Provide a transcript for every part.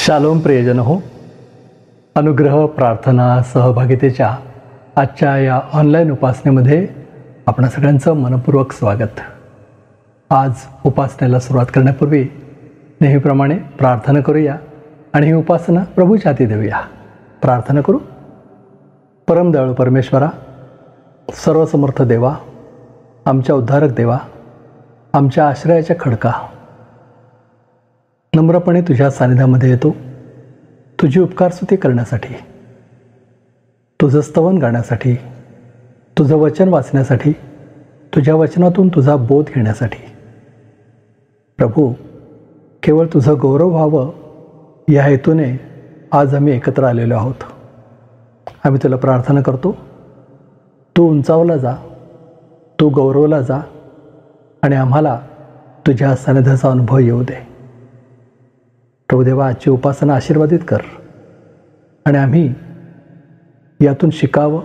Shalom प्रियजन हो. अनुग्रह प्रार्थना सहभागितेच्या आजच्या या ऑनलाईन उपासनेमध्ये आपणा सगळ्यांचं मनपूर्वक स्वागत. आज उपासनेला सुरुवात करण्यापूर्वी नेहमीप्रमाणे प्रार्थना करूया आणि ही उपासना प्रभूच्या हाती देऊया. प्रार्थना करू. परमदयाळू परमेश्वरा, सर्वसमर्थ देवा, आमच्या उद्धारक देवा, आमच्या आश्रयाच्या खडका, नम्रपणे तुझ्या सानिध्यामध्ये येतो तुझी उपकारस्तुती करण्यासाठी, तुझं स्तवन गाण्यासाठी, तुझं वचन वाचण्यासाठी, तुझ्या वचनातून तुझा बोध घेण्यासाठी. प्रभू, केवळ तुझं गौरव व्हावं या हेतूने आज आम्ही एकत्र आलेलो आहोत. आम्ही तुला प्रार्थना करतो, तू उंचावला जा, तू गौरवला जा आणि आम्हाला तुझ्या सानिध्याचा अनुभव येऊ दे. प्रभुदेवा, आजची उपासना आशीर्वादित कर आणि आम्ही यातून शिकावं,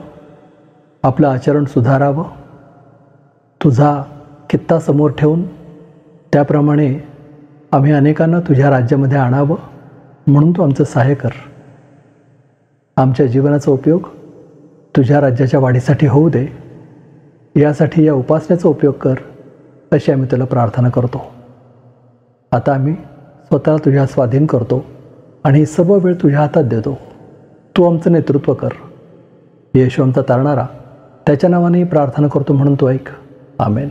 आपलं आचरण सुधारावं, तुझा कित्ता समोर ठेवून त्याप्रमाणे आम्ही अनेकांना तुझ्या राज्यामध्ये आणावं म्हणून तू आमचं सहाय्य कर. आमच्या जीवनाचा उपयोग तुझ्या राज्याच्या वाढीसाठी होऊ दे, यासाठी या उपासनेचा उपयोग कर अशी आम्ही तुला प्रार्थना करतो. आता आम्ही स्वतःला तुझ्या स्वाधीन करतो आणि सर्व वेळ तुझ्या हातात देतो. तू आमचं नेतृत्व कर. येशू आमचा तारणारा, त्याच्या नावानेही प्रार्थना करतो म्हणून तू ऐक. आमेन.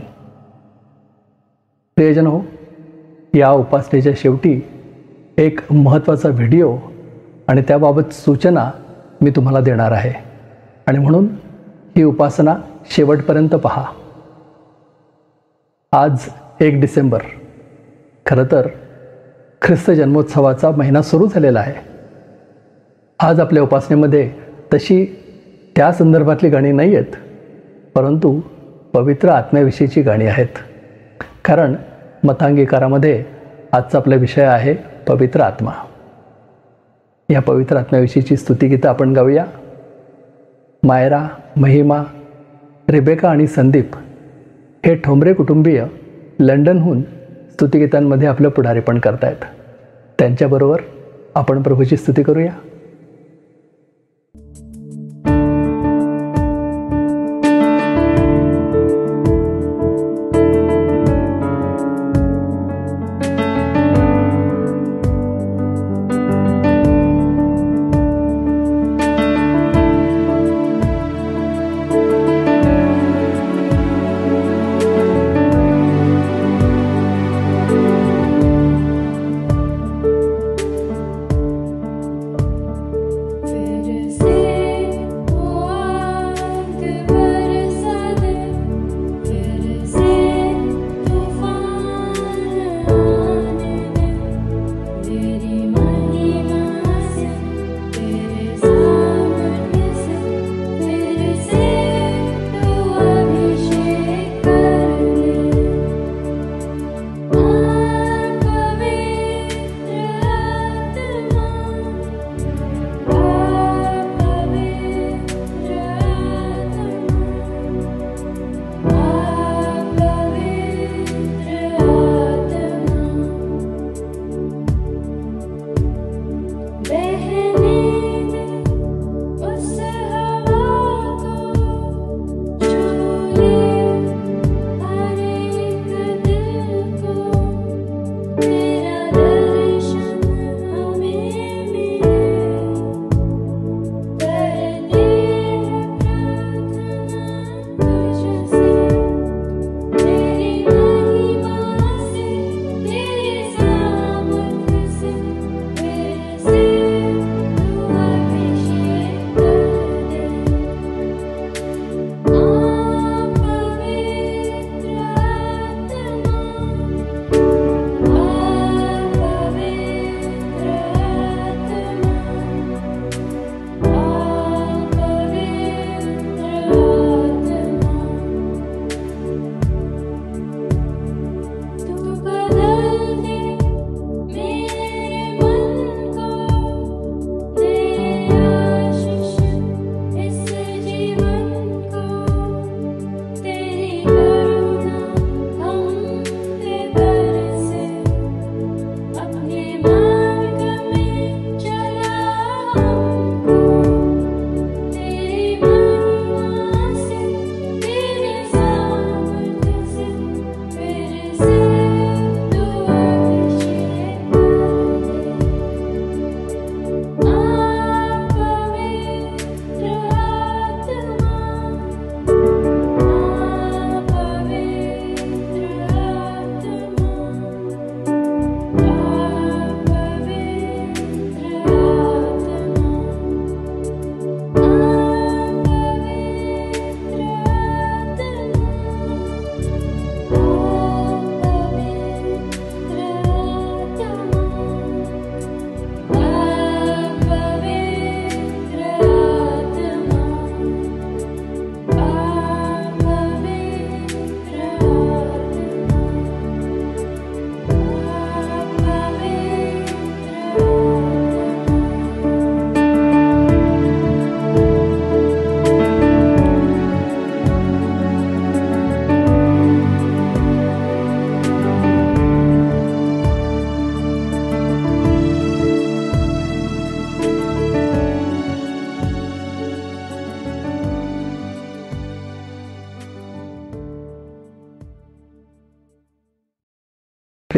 प्रियजन हो, या उपासनेच्या शेवटी एक महत्त्वाचा व्हिडिओ आणि त्याबाबत सूचना मी तुम्हाला देणार आहे आणि म्हणून ही उपासना शेवटपर्यंत पहा. आज 1 डिसेंबर. खरं तर ख्रिस्त जन्मोत्सवाचा महिना सुरू झालेला आहे. आज आपल्या उपासनेमध्ये तशी त्या संदर्भातली गाणी नाही आहेत, परंतु पवित्र आत्म्याविषयीची गाणी आहेत. कारण मतांगीकारामध्ये आजचा आपला विषय आहे पवित्र आत्मा. या पवित्र आत्म्याविषयीची स्तुतिगीतं आपण गाऊया. मायरा, महिमा, रेबेका आणि संदीप हे ठोंबरे कुटुंबीय लंडनहून स्तुतिगीतांमध्ये आपलं पुढारीपण करतायत. त्यांच्याबरोबर आपण प्रभूची स्तुती करूया.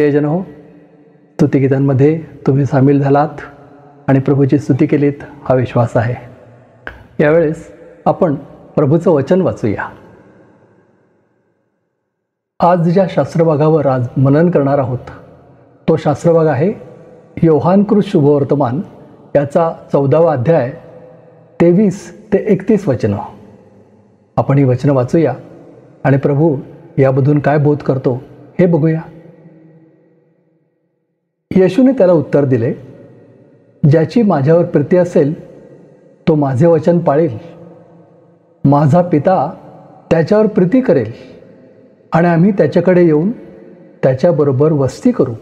प्रियजन हो, स्तुतिगीतांमध्ये तुम्ही सामील झालात आणि प्रभूची स्तुती केलीत हा विश्वास आहे. यावेळेस आपण प्रभूचं वचन वाचूया. आज ज्या शास्त्रभागावर आज मनन करणार आहोत तो शास्त्रभाग आहे योहानकृत शुभवर्तमान याचा 14वा अध्याय 23 ते 31 वचनं. आपण ही वचनं वाचूया आणि प्रभू यामधून काय बोध करतो हे बघूया. येशूने त्याला उत्तर दिले, ज्याची माझ्यावर प्रीती असेल तो माझे वचन पाळेल. माझा पिता त्याच्यावर प्रीती करेल आणि आम्ही त्याच्याकडे येऊन त्याच्याबरोबर वस्ती करू.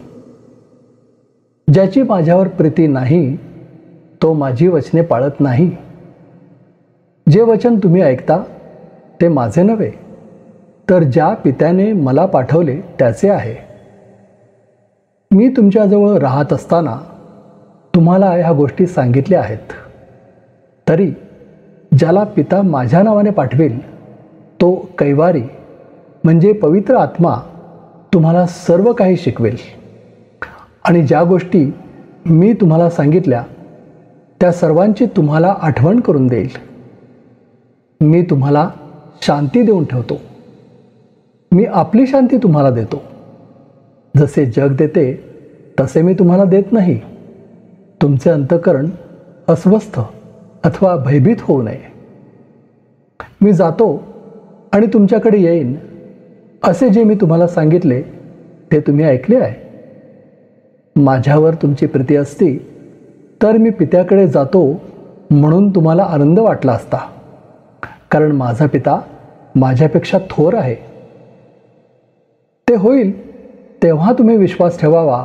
ज्याची माझ्यावर प्रीती नाही तो माझी वचने पाळत नाही. जे वचन तुम्ही ऐकता ते माझे नव्हे, तर ज्या पित्याने मला पाठवले त्याचे आहे. मी तुमच्याजवळ राहत असताना तुम्हाला ह्या गोष्टी सांगितल्या आहेत. तरी ज्याला पिता माझ्या नावाने पाठवेल तो कैवारी म्हणजे पवित्र आत्मा तुम्हाला सर्व काही शिकवेल आणि ज्या गोष्टी मी तुम्हाला सांगितल्या त्या सर्वांची तुम्हाला आठवण करून देईल. मी तुम्हाला शांती देऊन ठेवतो. मी आपली शांती तुम्हाला देतो. जसे जग देते तसे मी तुम्हाला देत नाही. तुमचे अंतःकरण अस्वस्थ अथवा भयभीत होऊ नये. मी जातो आणि तुमच्याकडे येईन असे जे मी तुम्हाला सांगितले ते तुम्ही ऐकले आहे. माझ्यावर तुमची प्रीती असती तर मी पित्याकडे जातो म्हणून तुम्हाला आनंद वाटला असता, कारण माझा पिता माझ्यापेक्षा थोर आहे. ते होईल तेव्हा तुम्ही विश्वास ठेवावा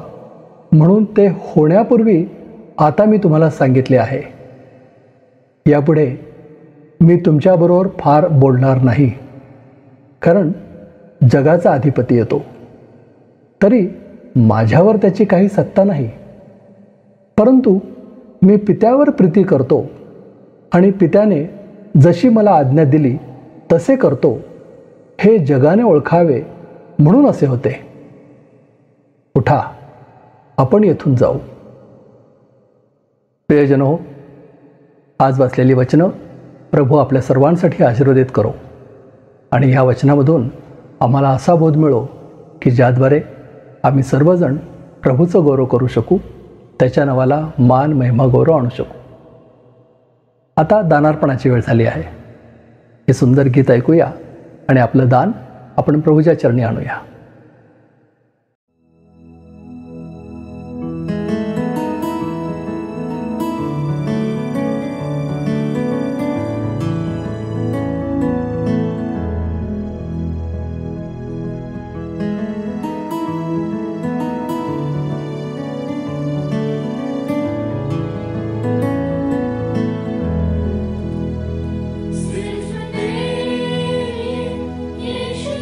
म्हणून ते होण्यापूर्वी आता मी तुम्हाला सांगितले आहे. यापुढे मी तुमच्याबरोबर फार बोलणार नाही, कारण जगाचा अधिपती येतो. तरी माझ्यावर त्याची काही सत्ता नाही, परंतु मी पित्यावर प्रीती करतो आणि पित्याने जशी मला आज्ञा दिली तसे करतो, हे जगाने ओळखावे म्हणून असे होते. उठा, आपण येथून जाऊ. प्रियजन हो, आज वाचलेली वचनं प्रभू आपल्या सर्वांसाठी आशीर्वादित करो आणि ह्या वचनामधून आम्हाला असा बोध मिळो की ज्याद्वारे आम्ही सर्वजण प्रभूचं गौरव करू शकू, त्याच्या नावाला मान महिमा गौरव आणू शकू. आता दानार्पणाची वेळ झाली आहे. हे सुंदर गीत ऐकूया आणि आपलं दान आपण प्रभूच्या चरणी आणूया. Yesu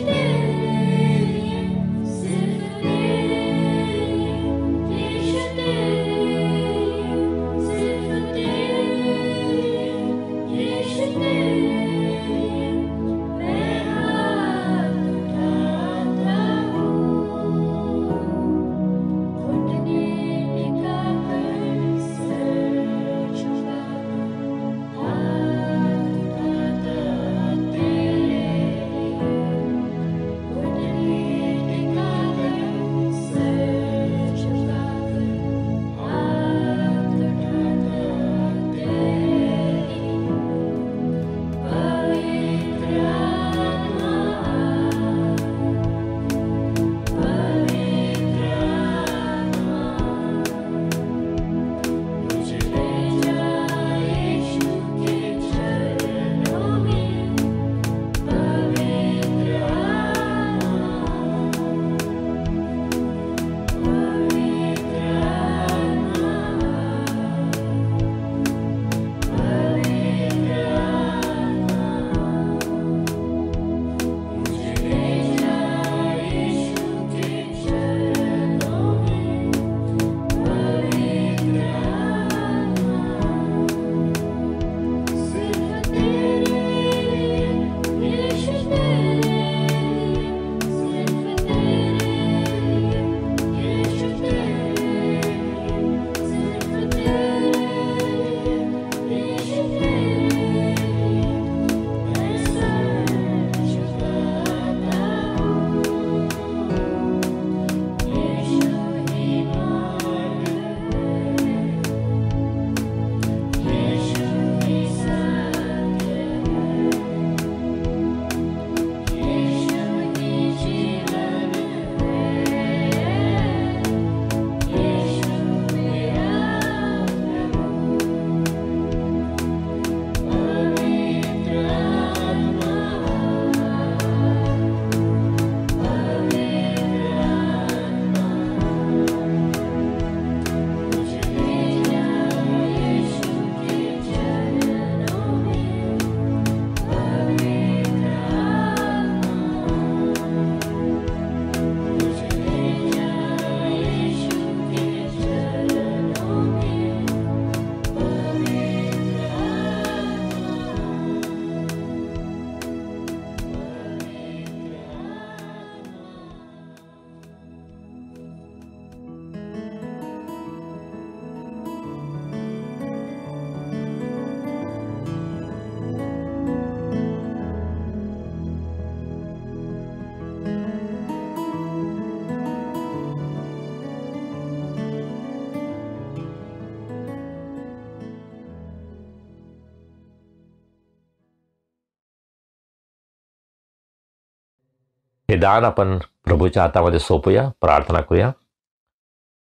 हे दान आपण प्रभूच्या हातामध्ये सोपूया, प्रार्थना करूया.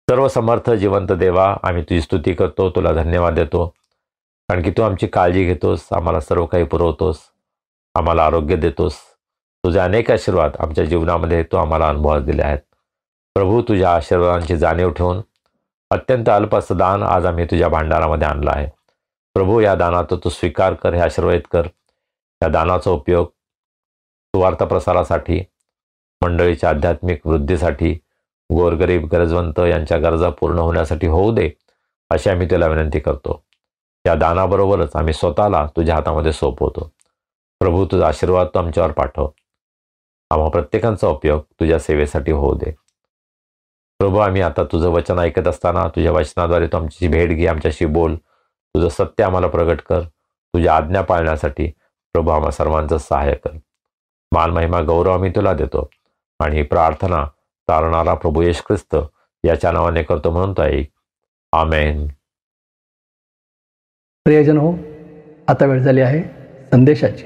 सर्व समर्थ जिवंत देवा, आम्ही तुझी स्तुती करतो, तुला धन्यवाद देतो, कारण की तू आमची काळजी घेतोस, आम्हाला सर्व काही पुरवतोस, आम्हाला आरोग्य देतोस. तुझे अनेक आशीर्वाद आमच्या जीवनामध्ये तू आम्हाला अनुभवास दिले आहेत. प्रभू, तुझ्या आशीर्वादांची जाणीव ठेवून अत्यंत अल्प असं दान आज आम्ही तुझ्या भांडारामध्ये आणलं आहे. प्रभू, या दानाचा तू स्वीकार कर, हे आशीर्वादित कर. या दानाचा उपयोग सुवार्थ प्रसारासाठी, मंडळीच्या आध्यात्मिक वृद्धीसाठी, गोरगरीब गरजवंत यांच्या गरजा पूर्ण होण्यासाठी होऊ दे, अशी आम्ही तुला विनंती करतो. या दानाबरोबरच आम्ही स्वतःला तुझ्या हातामध्ये सोपवतो. प्रभू, तुझा आशीर्वाद तू आमच्यावर पाठव. आम्हा प्रत्येकांचा उपयोग तुझ्या सेवेसाठी होऊ दे. प्रभू, आम्ही आता तुझं वचन ऐकत असताना तुझ्या वचनाद्वारे तू आमची भेट घे, आमच्याशी बोल, तुझं सत्य आम्हाला प्रगट कर. तुझ्या आज्ञा पाळण्यासाठी प्रभू आम्हा सर्वांचं सहाय्य कर. मान महिमा गौरव आम्ही तुला देतो आणि ही प्रार्थना तारणारा प्रभू येशू ख्रिस्त याच्या नावाने करतो म्हणून तो ऐक. आमेन. प्रियजन हो, आता वेळ झाली आहे संदेशाची.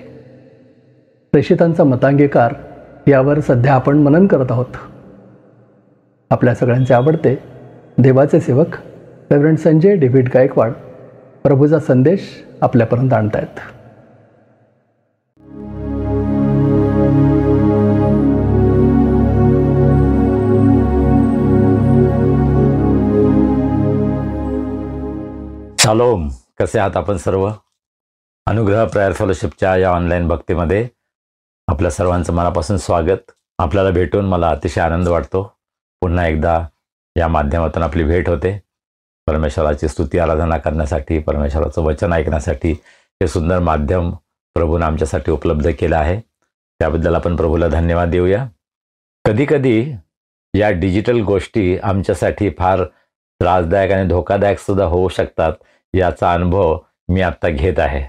प्रेषितांचा मतांगीकार यावर सध्या आपण मनन करत आहोत. आपल्या सगळ्यांचे आवडते देवाचे सेवक रेव्हरंड संजय डेव्हिड गायकवाड प्रभूचा संदेश आपल्यापर्यंत आणतायत. शालोम. कसे आहात आपण सर्व? अनुग्रह प्रेयर फेलोशिपच्या या ऑनलाईन भक्तीमध्ये आपल्या सर्वांचं मनापासून स्वागत. आपल्याला भेटून मला अतिशय आनंद वाटतो. पुन्हा एकदा या माध्यमातून आपली भेट होते. परमेश्वराची स्तुती आराधना करण्यासाठी, परमेश्वराचं वचन ऐकण्यासाठी हे सुंदर माध्यम प्रभूने आमच्यासाठी उपलब्ध केलं आहे. त्याबद्दल आपण प्रभूला धन्यवाद देऊया. कधीकधी या डिजिटल गोष्टी आमच्यासाठी फार त्रासदायक आणि धोकादायक सुद्धा होऊ शकतात, याचा अनुभव मी आत्ता घेत आहे.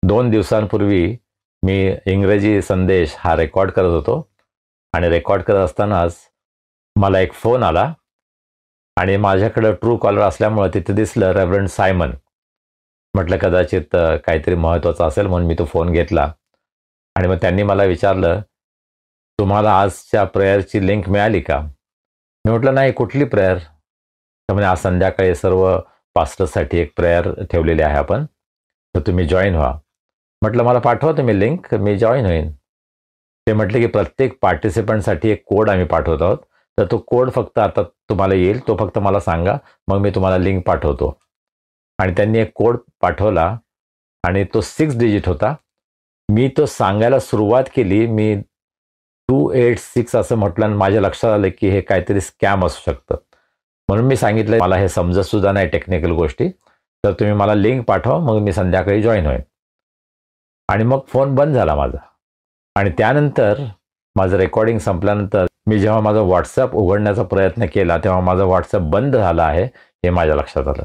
2 दिवसांपूर्वी मी इंग्रजी संदेश हा रेकॉर्ड करत होतो आणि रेकॉर्ड करत असतानाच मला एक फोन आला आणि माझ्याकडं ट्रू कॉलर असल्यामुळं तिथे दिसलं रेव्हरंड सायमन. म्हटलं कदाचित काहीतरी महत्त्वाचं असेल म्हणून मी तो फोन घेतला आणि मग त्यांनी मला विचारलं, तुम्हाला आजच्या प्रेयरची लिंक मिळाली का? मी म्हटलं नाही, कुठली प्रेयर? तर म्हणजे आज संध्याकाळी सर्व पास्टर्ससाठी एक प्रेयर ठेवलेली आहे आपण, तर तुम्ही जॉईन व्हा. म्हटलं मला पाठवा तुम्ही लिंक, मी जॉईन होईन. ते म्हटले की प्रत्येक पार्टिसिपंटसाठी एक कोड आम्ही पाठवत आहोत, तर तो कोड फक्त आता तुम्हाला येईल, तो फक्त मला सांगा, मग मी तुम्हाला लिंक पाठवतो. आणि त्यांनी एक कोड पाठवला आणि तो 6 डिजिट होता. मी तो सांगायला सुरुवात केली, मी 286 असं म्हटलं आणि माझ्या लक्षात आलं की हे काहीतरी स्कॅम असू शकतं. म्हणून मी सांगितलं मला हे समजत सुद्धा नाही टेक्निकल गोष्टी, तर तुम्ही मला लिंक पाठवा, मग मी संध्याकाळी जॉईन होईन. आणि मग फोन बंद झाला माझा. आणि त्यानंतर माझं रेकॉर्डिंग संपल्यानंतर मी जेव्हा माझा व्हॉट्सअप उघडण्याचा प्रयत्न केला तेव्हा माझा व्हॉट्सअप बंद झाला आहे हे माझ्या लक्षात आलं.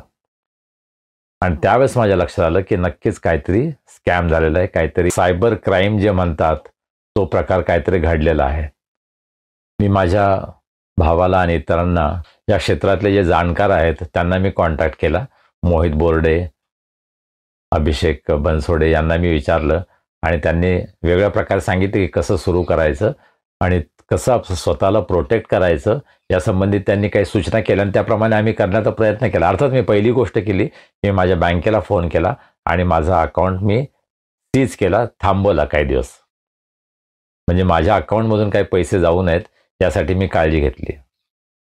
आणि त्यावेळेस माझ्या लक्षात आलं की नक्कीच काहीतरी स्कॅम झालेला आहे, काहीतरी सायबर क्राईम जे म्हणतात तो प्रकार काहीतरी घडलेला आहे. मी माझ्या भावाला आणि इतरांना या क्षेत्रातले जे जाणकार आहेत त्यांना मी कॉन्टॅक्ट केला. मोहित बोर्डे, अभिषेक बनसोडे यांना मी विचारलं आणि त्यांनी वेगळ्या प्रकारे सांगितले की कसं सुरू करायचं आणि कसं स्वतःला प्रोटेक्ट करायचं यासंबंधित त्यांनी काही सूचना केल्या आणि त्याप्रमाणे आम्ही करण्याचा प्रयत्न केला. अर्थात मी पहिली गोष्ट केली की माझ्या बँकेला फोन केला आणि माझा अकाउंट मी सीज केला, थांबवला काही दिवस, म्हणजे माझ्या अकाउंटमधून काही पैसे जाऊ नयेत यासाठी मी काळजी घेतली.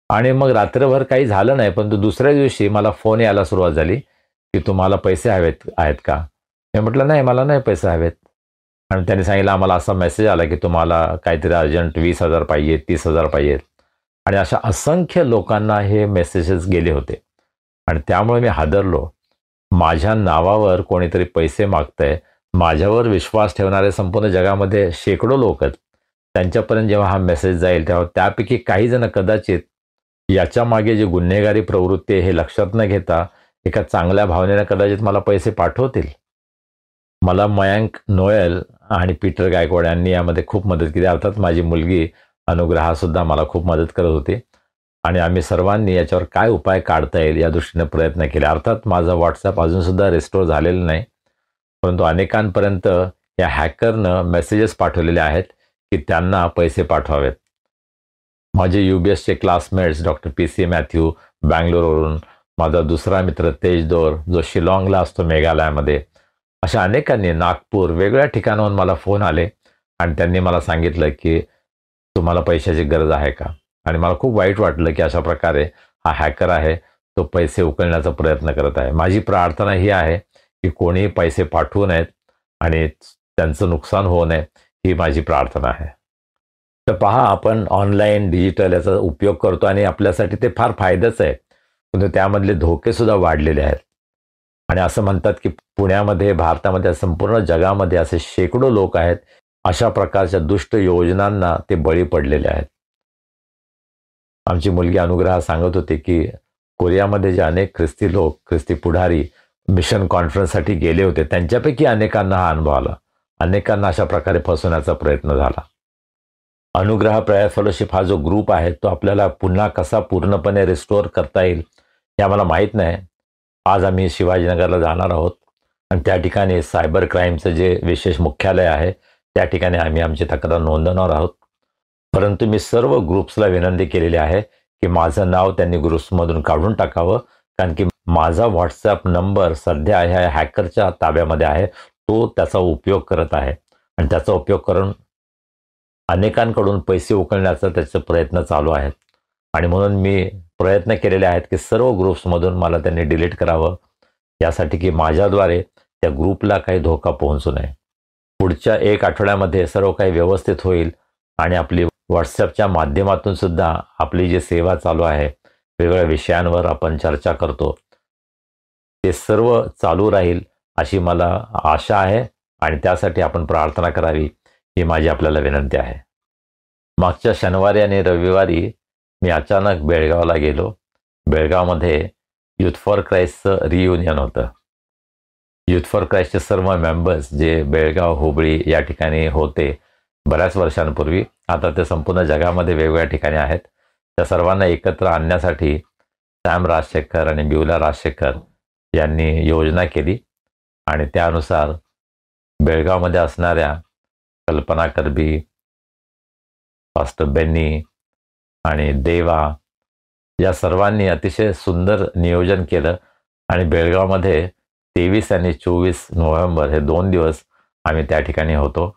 आणि मग रात्रभर काही झालं नाही, पण दुसऱ्या दिवशी मला फोन यायला सुरुवात झाली की तुम्हाला पैसे आहेत का? मी म्हटलं नाही, मला नाही पैसे हवेत. आणि त्यांनी सांगितलं आम्हाला असा मेसेज आला की तुम्हाला काहीतरी अर्जंट 20,000 पाहिजे, 30,000 पाहिजेत. आणि अशा असंख्य लोकांना हे मेसेजेस गेले होते आणि त्यामुळे मी हादरलो. माझ्या नावावर कोणीतरी पैसे मागतंय. माझ्यावर विश्वास ठेवणारे संपूर्ण जगामध्ये शेकडो लोक आहेत. त्यांच्यापर्यंत जेव्हा हा मेसेज जाईल तेव्हा त्यापैकी काही जण कदाचित याच्या मागे जी गुन्हेगारी प्रवृत्ती आहे हे लक्षात न घेता एका चांगल्या भावनेने कदाचित मला पैसे पाठवतील. मला मयांक नोएल आणि पीटर गायकवाड यांनी यामध्ये खूप मदत केली. अर्थात माझी मुलगी अनुग्रहासुद्धा मला खूप मदत करत होती आणि आम्ही सर्वांनी याच्यावर काय उपाय काढता येईल या दृष्टीने प्रयत्न केले. अर्थात माझा व्हॉट्सअप अजूनसुद्धा रिस्टोर झालेलं नाही, परंतु अनेकांपर्यंत या हॅकरनं मेसेजेस पाठवलेले आहेत की त्यांना पैसे पाठवावेत. माझे UBSचे क्लासमेट्स डॉक्टर PC मॅथ्यू बँगलोरवरून, माझा दुसरा मित्र तेज दोर जो शिलाँगला असतो मेघालयामध्ये, अशा अनेकांनी नागपूर वेगवेगळ्या ठिकाणाहून मला फोन आले आणि त्यांनी मला सांगितलं की तुम्हाला पैशाची गरज आहे का. आणि मला खूप वाईट वाटलं की अशा प्रकारे हा हॅकर आहे, तो पैसे उकळण्याचा प्रयत्न करत आहे. माझी प्रार्थना ही आहे की कोणीही पैसे पाठवू नयेत आणि त्यांचं नुकसान होऊ नये, ही माझी प्रार्थना आहे. तर पहा, आपण ऑनलाईन डिजिटल याचा उपयोग करतो आणि आपल्यासाठी ते फार फायद्याचं आहे, परंतु त्यामधले धोके सुद्धा वाढलेले आहेत. आणि असं म्हणतात की पुण्यामध्ये, भारतामध्ये, संपूर्ण जगामध्ये असे शेकडो लोक आहेत अशा प्रकारच्या दुष्ट योजनांना ते बळी पडलेले आहेत. आमची मुलगी अनुग्रहा सांगत होती की कोरियामध्ये जे अनेक ख्रिस्ती लोक, ख्रिस्ती पुढारी मिशन कॉन्फरन्ससाठी गेले होते, त्यांच्यापैकी अनेकांना हा अनुभव आला. अनेकांना अशा प्रकारे फसवण्याचा प्रयत्न झाला. अनुग्रह प्रेयर फेलोशिप हा जो ग्रुप आहे तो आपल्याला पुन्हा कसा पूर्णपणे रिस्टोअर करता येईल हे आम्हाला माहीत नाही. आज आम्ही शिवाजीनगरला जाणार आहोत आणि त्या ठिकाणी सायबर क्राईमचं जे विशेष मुख्यालय आहे त्या ठिकाणी आम्ही आमची तक्रार नोंदवणार आहोत. परंतु मी सर्व ग्रुप्सला विनंती केलेली आहे की माझं नाव त्यांनी ग्रुप्समधून काढून टाकावं, कारण की माझा व्हॉट्सॲप नंबर सध्या ह्या हॅकरच्या ताब्यामध्ये आहे. तो त्याचा उपयोग करत आहे आणि त्याचा उपयोग करून अनेकांकडून पैसे उकळण्याचा त्याचे प्रयत्न चालू आहेत. आणि म्हणून मी प्रयत्न केलेले आहेत की सर्व ग्रुप्समधून मला त्यांनी डिलीट करावं, यासाठी की माझ्याद्वारे त्या ग्रुपला काही धोका पोहोचू नये. पुढच्या 1 आठवड्यामध्ये सर्व काही व्यवस्थित होईल आणि आपली व्हॉट्सॲपच्या माध्यमातून सुद्धा आपली जी सेवा चालू आहे, वेगवेगळ्या विषयांवर आपण चर्चा करतो, ते सर्व चालू राहील अशी मला आशा आहे आणि त्यासाठी आपण प्रार्थना करावी ही माझी आपल्याला विनंती आहे. मागच्या शनिवारी आणि रविवारी मी अचानक बेळगावला गेलो. बेळगावमध्ये युथ फॉर क्राईस्टचं रियुनियन होतं. युथ फॉर क्राईस्टचे सर्व मेंबर्स जे बेळगाव, हुबळी या ठिकाणी होते बऱ्याच वर्षांपूर्वी, आता ते संपूर्ण जगामध्ये वेगवेगळ्या ठिकाणी आहेत. त्या सर्वांना एकत्र आणण्यासाठी सॅम राजशेखर आणि ब्युला राजशेखर यांनी योजना केली आणि त्यानुसार बेळगावमध्ये असणाऱ्या कल्पना करबी, पास्टर बेन्नी आणि देवा या सर्वांनी अतिशय सुंदर नियोजन केलं आणि बेळगावमध्ये 23 आणि 24 नोव्हेंबर हे 2 दिवस आम्ही त्या ठिकाणी होतो.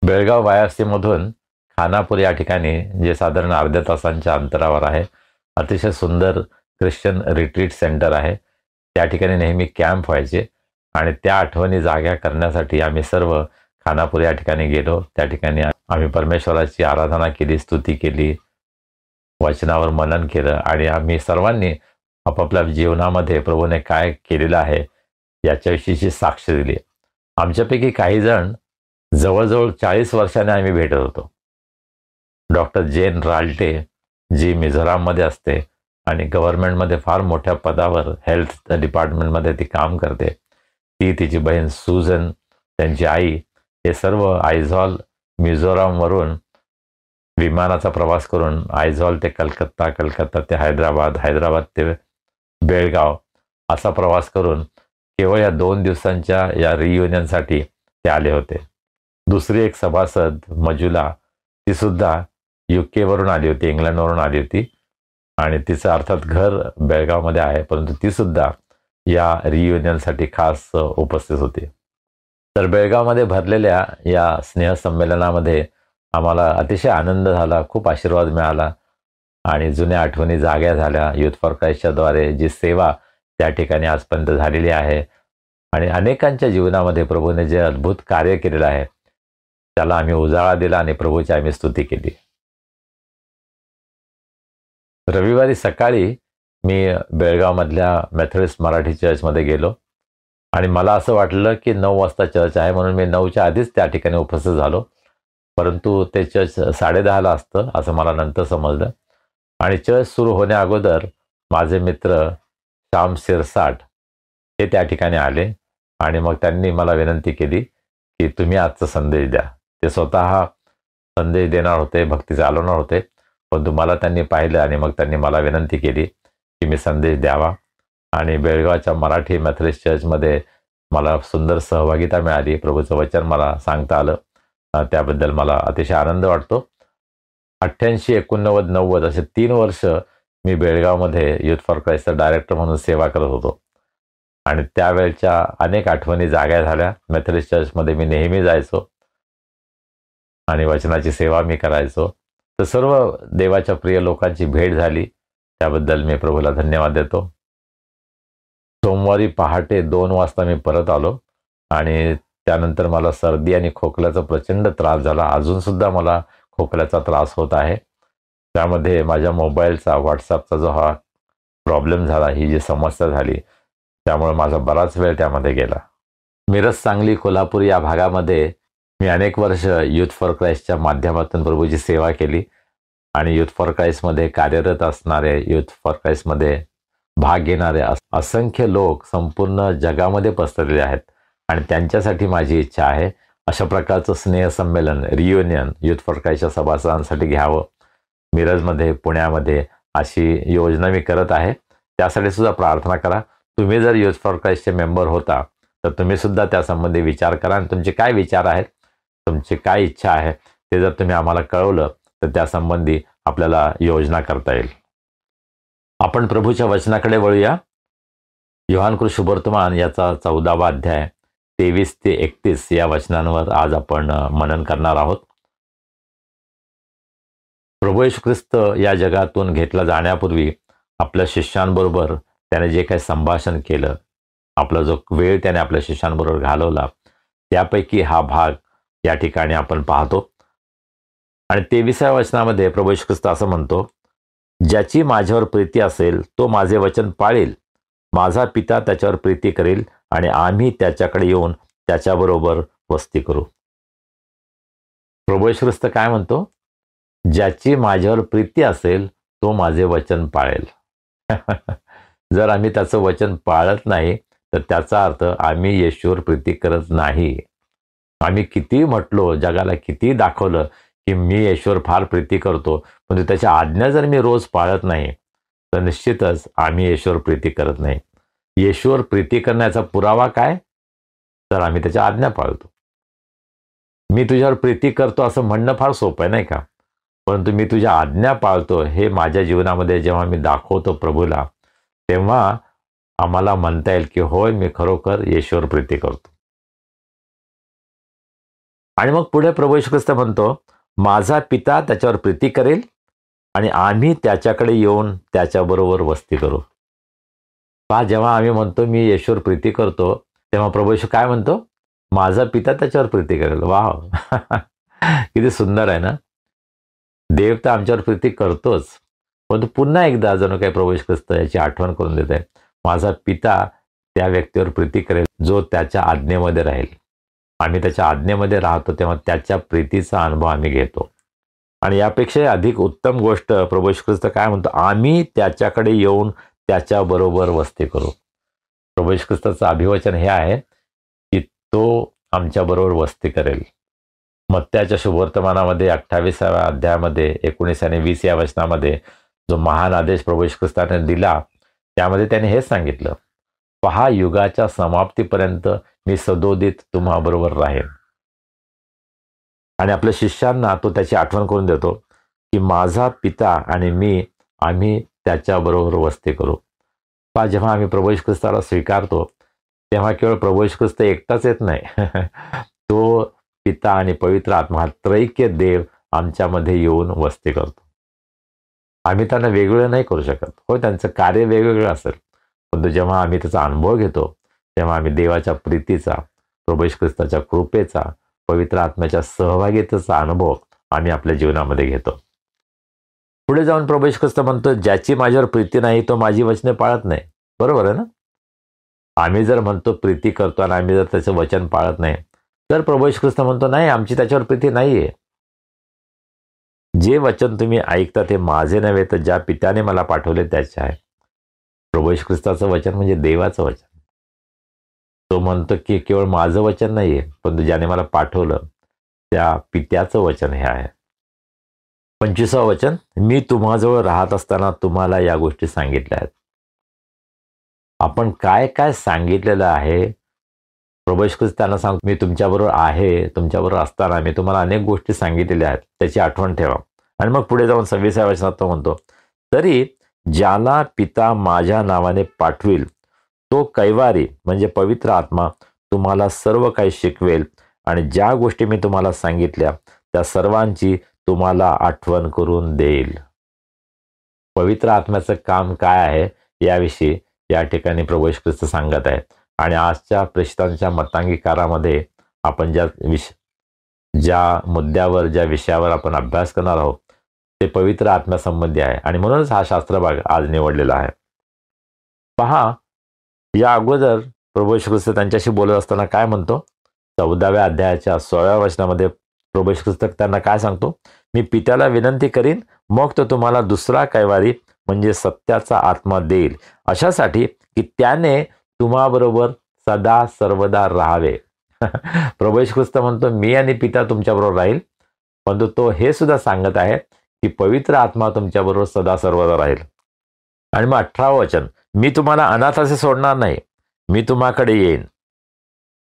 बेळगाव YFCमधून खानापूर या ठिकाणी, जे साधारण अर्ध्या तासांच्या अंतरावर आहे, अतिशय सुंदर ख्रिश्चन रिट्रीट सेंटर आहे. त्या ठिकाणी नेहमी कॅम्प व्हायचे आणि त्या आठवणी जाग्या करण्यासाठी आम्ही सर्व खानापूर या ठिकाणी गेलो. त्या ठिकाणी आम्ही परमेश्वराची आराधना केली, स्तुती केली, वचनावर मनन केलं आणि आम्ही सर्वांनी आपापल्या जीवनामध्ये प्रभूने काय केलेलं आहे याच्याविषयीची साक्ष दिली. आमच्यापैकी काही जण जवळजवळ 40 वर्षांनी आम्ही भेटत होतो. डॉक्टर जेन राल्टे, जी मिझोराममध्ये असते आणि गव्हर्नमेंटमध्ये फार मोठ्या पदावर हेल्थ डिपार्टमेंटमध्ये ती काम करते, ती, तिची बहीण सुझन, त्यांची आई, हे सर्व आयझॉल मिझोरामवरून विमानाचा प्रवास करून आयझॉल ते कलकत्ता, कलकत्ता ते हैदराबाद, हैदराबाद ते बेळगाव असा प्रवास करून केवळ या 2 दिवसांच्या या रियुनियनसाठी ते आले होते. दुसरी एक सभासद मजुला, ती सुद्धा UK वरून आली होती, इंग्लंडवरून आली होती आणि तिचं अर्थात घर बेळगावमध्ये आहे, परंतु ती सुद्धा या रियुनियनसाठी खास उपस्थित होती. तर बेळगावमध्ये भरलेल्या या स्नेहसंमेलनामध्ये आम्हाला अतिशय आनंद झाला, खूप आशीर्वाद मिळाला आणि जुन्या आठवणी जाग्या झाल्या. युथ फॉर क्राईस्टच्याद्वारे जी सेवा त्या ठिकाणी आजपर्यंत झालेली आहे आणि अनेकांच्या जीवनामध्ये प्रभूने जे अद्भुत कार्य केलेलं आहे त्याला आम्ही उजाळा दिला आणि प्रभूची आम्ही स्तुती केली. रविवारी सकाळी मी बेळगावमधल्या मेथोडिस्ट मराठी चर्चमध्ये गेलो आणि मला असं वाटलं की 9 वाजता चर्च आहे, म्हणून मी 9च्या आधीच त्या ठिकाणी उपस्थित झालो. परंतु ते चर्च 10:30ला असतं असं मला नंतर समजलं आणि चर्च सुरू होण्या अगोदर माझे मित्र श्याम सिरसाट हे त्या ठिकाणी आले आणि मग त्यांनी मला विनंती केली की तुम्ही आजचा संदेश द्या. ते स्वतः संदेश देणार होते, भक्ती चालवणार होते, परंतु मला त्यांनी पाहिलं आणि मग त्यांनी मला विनंती केली की मी संदेश द्यावा आणि बेळगावच्या मराठी मेथोडिस्ट चर्चमध्ये मला सुंदर सहभागिता मिळाली. प्रभूचं वचन मला सांगता आलं त्याबद्दल मला अतिशय आनंद वाटतो. 88, 89, 90 असे 3 वर्ष मी बेळगावमध्ये युथ फॉर क्राईस्टचा डायरेक्टर म्हणून सेवा करत होतो. आणि त्यावेळच्या अनेक आठवणी जाग्या झाल्या. मेथडिस्ट चर्चमध्ये मी नेहमी जायचो आणि वचनाची सेवा मी करायचो. तर सर्व देवाच्या प्रिय लोकांची भेट झाली, त्याबद्दल मी प्रभूला धन्यवाद देतो. सोमवारी पहाटे 2 वाजता मी परत आलो आणि त्यानंतर मला सर्दी आणि खोकल्याचा प्रचंड त्रास झाला. अजूनसुद्धा मला खोकल्याचा त्रास होत आहे. त्यामध्ये माझ्या मोबाईलचा, व्हॉट्सअपचा जो हा प्रॉब्लेम झाला, ही जी समस्या झाली, त्यामुळे माझा बराच वेळ त्यामध्ये गेला. मिरज, सांगली, कोल्हापूर या भागामध्ये मी अनेक वर्ष युथ फॉर क्राईस्टच्या माध्यमातून प्रभूची सेवा केली आणि युथ फॉर क्राईस्टमध्ये कार्यरत असणारे, युथ फॉर क्राईस्टमध्ये भाग घेणारे असंख्य लोक संपूर्ण जगामध्ये पसरलेले आहेत आणि त्यांच्यासाठी माझी इच्छा आहे अशा प्रकारचं स्नेहसंमेलन, रियुनियन युथ फॉर क्राईस्टच्या सभासदांसाठी घ्यावं. मिरजमध्ये, पुण्यामध्ये अशी योजना मी करत आहे. त्यासाठी सुद्धा प्रार्थना करा. तुम्ही जर युथ फॉर क्राईस्टचे मेंबर होता तर तुम्ही सुद्धा त्यासंबंधी विचार करा आणि तुमचे काय विचार आहेत, तुमची काय इच्छा आहे ते जर तुम्ही आम्हाला कळवलं तर त्यासंबंधी आपल्याला योजना करता येईल. आपण प्रभूच्या वचनाकडे वळूया. योहान शुभवर्तमान याचा 14वा अध्याय 23 ते 31 या वचनांवर आज आपण मनन करणार आहोत. प्रभू येशू ख्रिस्त या जगातून घेतला जाण्यापूर्वी आपल्या शिष्यांबरोबर त्याने जे काही संभाषण केलं, आपला जो वेळ त्याने आपल्या शिष्यांबरोबर घालवला, त्यापैकी हा भाग या ठिकाणी आपण पाहतो. आणि 23व्या वचनामध्ये प्रभू येशू ख्रिस्त असं म्हणतो, ज्याची माझ्यावर प्रीती असेल तो माझे वचन पाळेल, माझा पिता त्याच्यावर प्रीती करेल आणि आम्ही त्याच्याकडे येऊन त्याच्याबरोबर वस्ती करू. प्रभू येशू ख्रिस्त काय म्हणतो? ज्याची माझ्यावर प्रीती असेल तो माझे वचन पाळेल. जर आम्ही त्याचं वचन पाळत नाही तर त्याचा अर्थ आम्ही येशूवर प्रीती करत नाही. आम्ही किती म्हटलो, जगाला किती दाखवलं की मी येशूवर फार प्रीती करतो, पण त्याच्या आज्ञा जर मी रोज पाळत नाही तर निश्चितच आम्ही येशूवर प्रीती करत नाही. येशूवर प्रीती करण्याचा पुरावा काय? तर आम्ही त्याच्या आज्ञा पाळतो. मी तुझ्यावर प्रीती करतो असं म्हणणं फार सोपं आहे, नाही का? परंतु मी तुझ्या आज्ञा पाळतो हे माझ्या जीवनामध्ये जेव्हा मी दाखवतो प्रभूला, तेव्हा आम्हाला म्हणता येईल की होय, मी खरोखर येशूवर प्रीती करतो. आणि मग पुढे प्रभू येशू ख्रिस्त म्हणतो, माझा पिता त्याच्यावर प्रीती करेल आणि आम्ही त्याच्याकडे येऊन त्याच्याबरोबर वस्ती करू. पहा, जेव्हा आम्ही म्हणतो मी येशूवर प्रीती करतो, तेव्हा प्रभू येशू काय म्हणतो? माझा पिता त्याच्यावर प्रीती करेल. वाह, किती सुंदर आहे ना. देव तर आमच्यावर प्रीती करतोच, परंतु पुन्हा एकदा जणू काही प्रभू येशू ख्रिस्त याची आठवण करून देत आहे. माझा पिता त्या व्यक्तीवर प्रीती करेल जो त्याच्या आज्ञेमध्ये राहील. आम्ही त्याच्या आज्ञेमध्ये राहतो तेव्हा त्याच्या प्रीतीचा अनुभव आम्ही घेतो. आणि यापेक्षा अधिक उत्तम गोष्ट प्रभू येशू ख्रिस्त काय म्हणतो? आम्ही त्याच्याकडे येऊन त्याच्याबरोबर वस्ती करू. प्रभू येशू ख्रिस्ताचं अभिवचन हे आहे की तो आमच्याबरोबर वस्ती करेल. मत्त्याच्या शुभवर्तमानामध्ये 28व्या अध्यायामध्ये 19 आणि 20 या वचनामध्ये जो महान आदेश प्रभू येशू ख्रिस्ताने दिला, त्यामध्ये त्याने हेच सांगितलं, पहा, युगाच्या समाप्तीपर्यंत मी सदोदित तुम्हाबरोबर राहीन. आणि आपल्या शिष्यांना तो त्याची आठवण करून देतो की माझा पिता आणि मी, आम्ही त्याच्याबरोबर वस्ती करू. पहा, जेव्हा आम्ही प्रभू येशू ख्रिस्ताला स्वीकारतो तेव्हा केवळ प्रभू येशू ख्रिस्त एकटाच येत नाही, तो पिता आणि पवित्र आत्मा, त्रैक्य देव आमच्यामध्ये येऊन वस्ती करतो. आम्ही त्यांना वेगवेगळं नाही करू शकत. हो, त्यांचं कार्य वेगवेगळं असेल, परंतु जेव्हा आम्ही त्याचा अनुभव घेतो तेव्हा आम्ही देवाच्या प्रीतीचा, प्रभू येशू ख्रिस्ताच्या कृपेचा, पवित्र आत्म्याच्या सहभागितेचा अनुभव आम्ही आपल्या जीवनामध्ये घेतो. पुढे जाऊन प्रभू येशू ख्रिस्त म्हणतो, ज्याची माझ्यावर प्रीती नाही तो माझी वचने पाळत नाही. बरोबर आहे ना? आम्ही जर म्हणतो प्रीती करतो आणि आम्ही जर त्याचं वचन पाळत नाही तर प्रभू येशू ख्रिस्त म्हणतो, नाही, आमची त्याच्यावर प्रीती नाहीये. जे वचन तुम्ही ऐकता ते माझे नव्हे तर ज्या पित्याने मला पाठवले त्याचे आहे. प्रभू येशू ख्रिस्ताचं वचन म्हणजे देवाचं वचन. तो म्हणतो की केवळ माझं वचन नाहीये, परंतु ज्याने मला पाठवलं त्या पित्याचं वचन हे आहे. 25वं वचन, मी तुम्हाजवळ राहत असताना तुम्हाला या गोष्टी सांगितल्या आहेत. आपण काय काय सांगितलेलं आहे प्रभू येशू ख्रिस्त त्यांना सांगतो, मी तुमच्याबरोबर आहे, तुमच्याबरोबर असताना मी तुम्हाला अनेक गोष्टी सांगितलेल्या आहेत, त्याची आठवण ठेवा. आणि मग पुढे जाऊन 26व्या वचनात तो म्हणतो, तरी ज्याला पिता माझ्या नावाने पाठविल तो कैवारी म्हणजे पवित्र आत्मा तुम्हाला सर्व काही शिकवेल आणि ज्या गोष्टी मी तुम्हाला सांगितल्या त्या सर्वांची तुम्हाला आठवण करून देईल. पवित्र आत्म्याचं काम काय आहे याविषयी या ठिकाणी प्रभू येशू ख्रिस्त सांगत आहेत. आणि आजच्या प्रेषितांच्या मतांगीकारामध्ये आपण ज्या मुद्द्यावर, ज्या विषयावर आपण अभ्यास करणार आहोत ते पवित्र आत्म्यासंबंधी आहे आणि म्हणूनच हा शास्त्रभाग आज निवडलेला आहे. पहा, या अगोदर प्रभू येशू ख्रिस्त त्यांच्याशी बोलत असताना काय म्हणतो? 14व्या अध्यायाच्या 16व्या वचनामध्ये प्रभू येशू ख्रिस्त त्यांना काय सांगतो? मी पित्याला विनंती करीन, मग तो तुम्हाला दुसरा कैवारी म्हणजे सत्याचा आत्मा देईल, अशासाठी की त्याने तुम्हाबरोबर सदा सर्वदा राहावे. प्रभू येशू ख्रिस्त म्हणतो, मी आणि पिता तुमच्याबरोबर राहील, परंतु तो हे सुद्धा सांगत आहे की पवित्र आत्मा तुमच्याबरोबर सदा सर्वदा राहील. आणि मग 18वं वचन, मी तुम्हाला अनाथ असे सोडणार नाही, मी तुम्हाकडे येईन.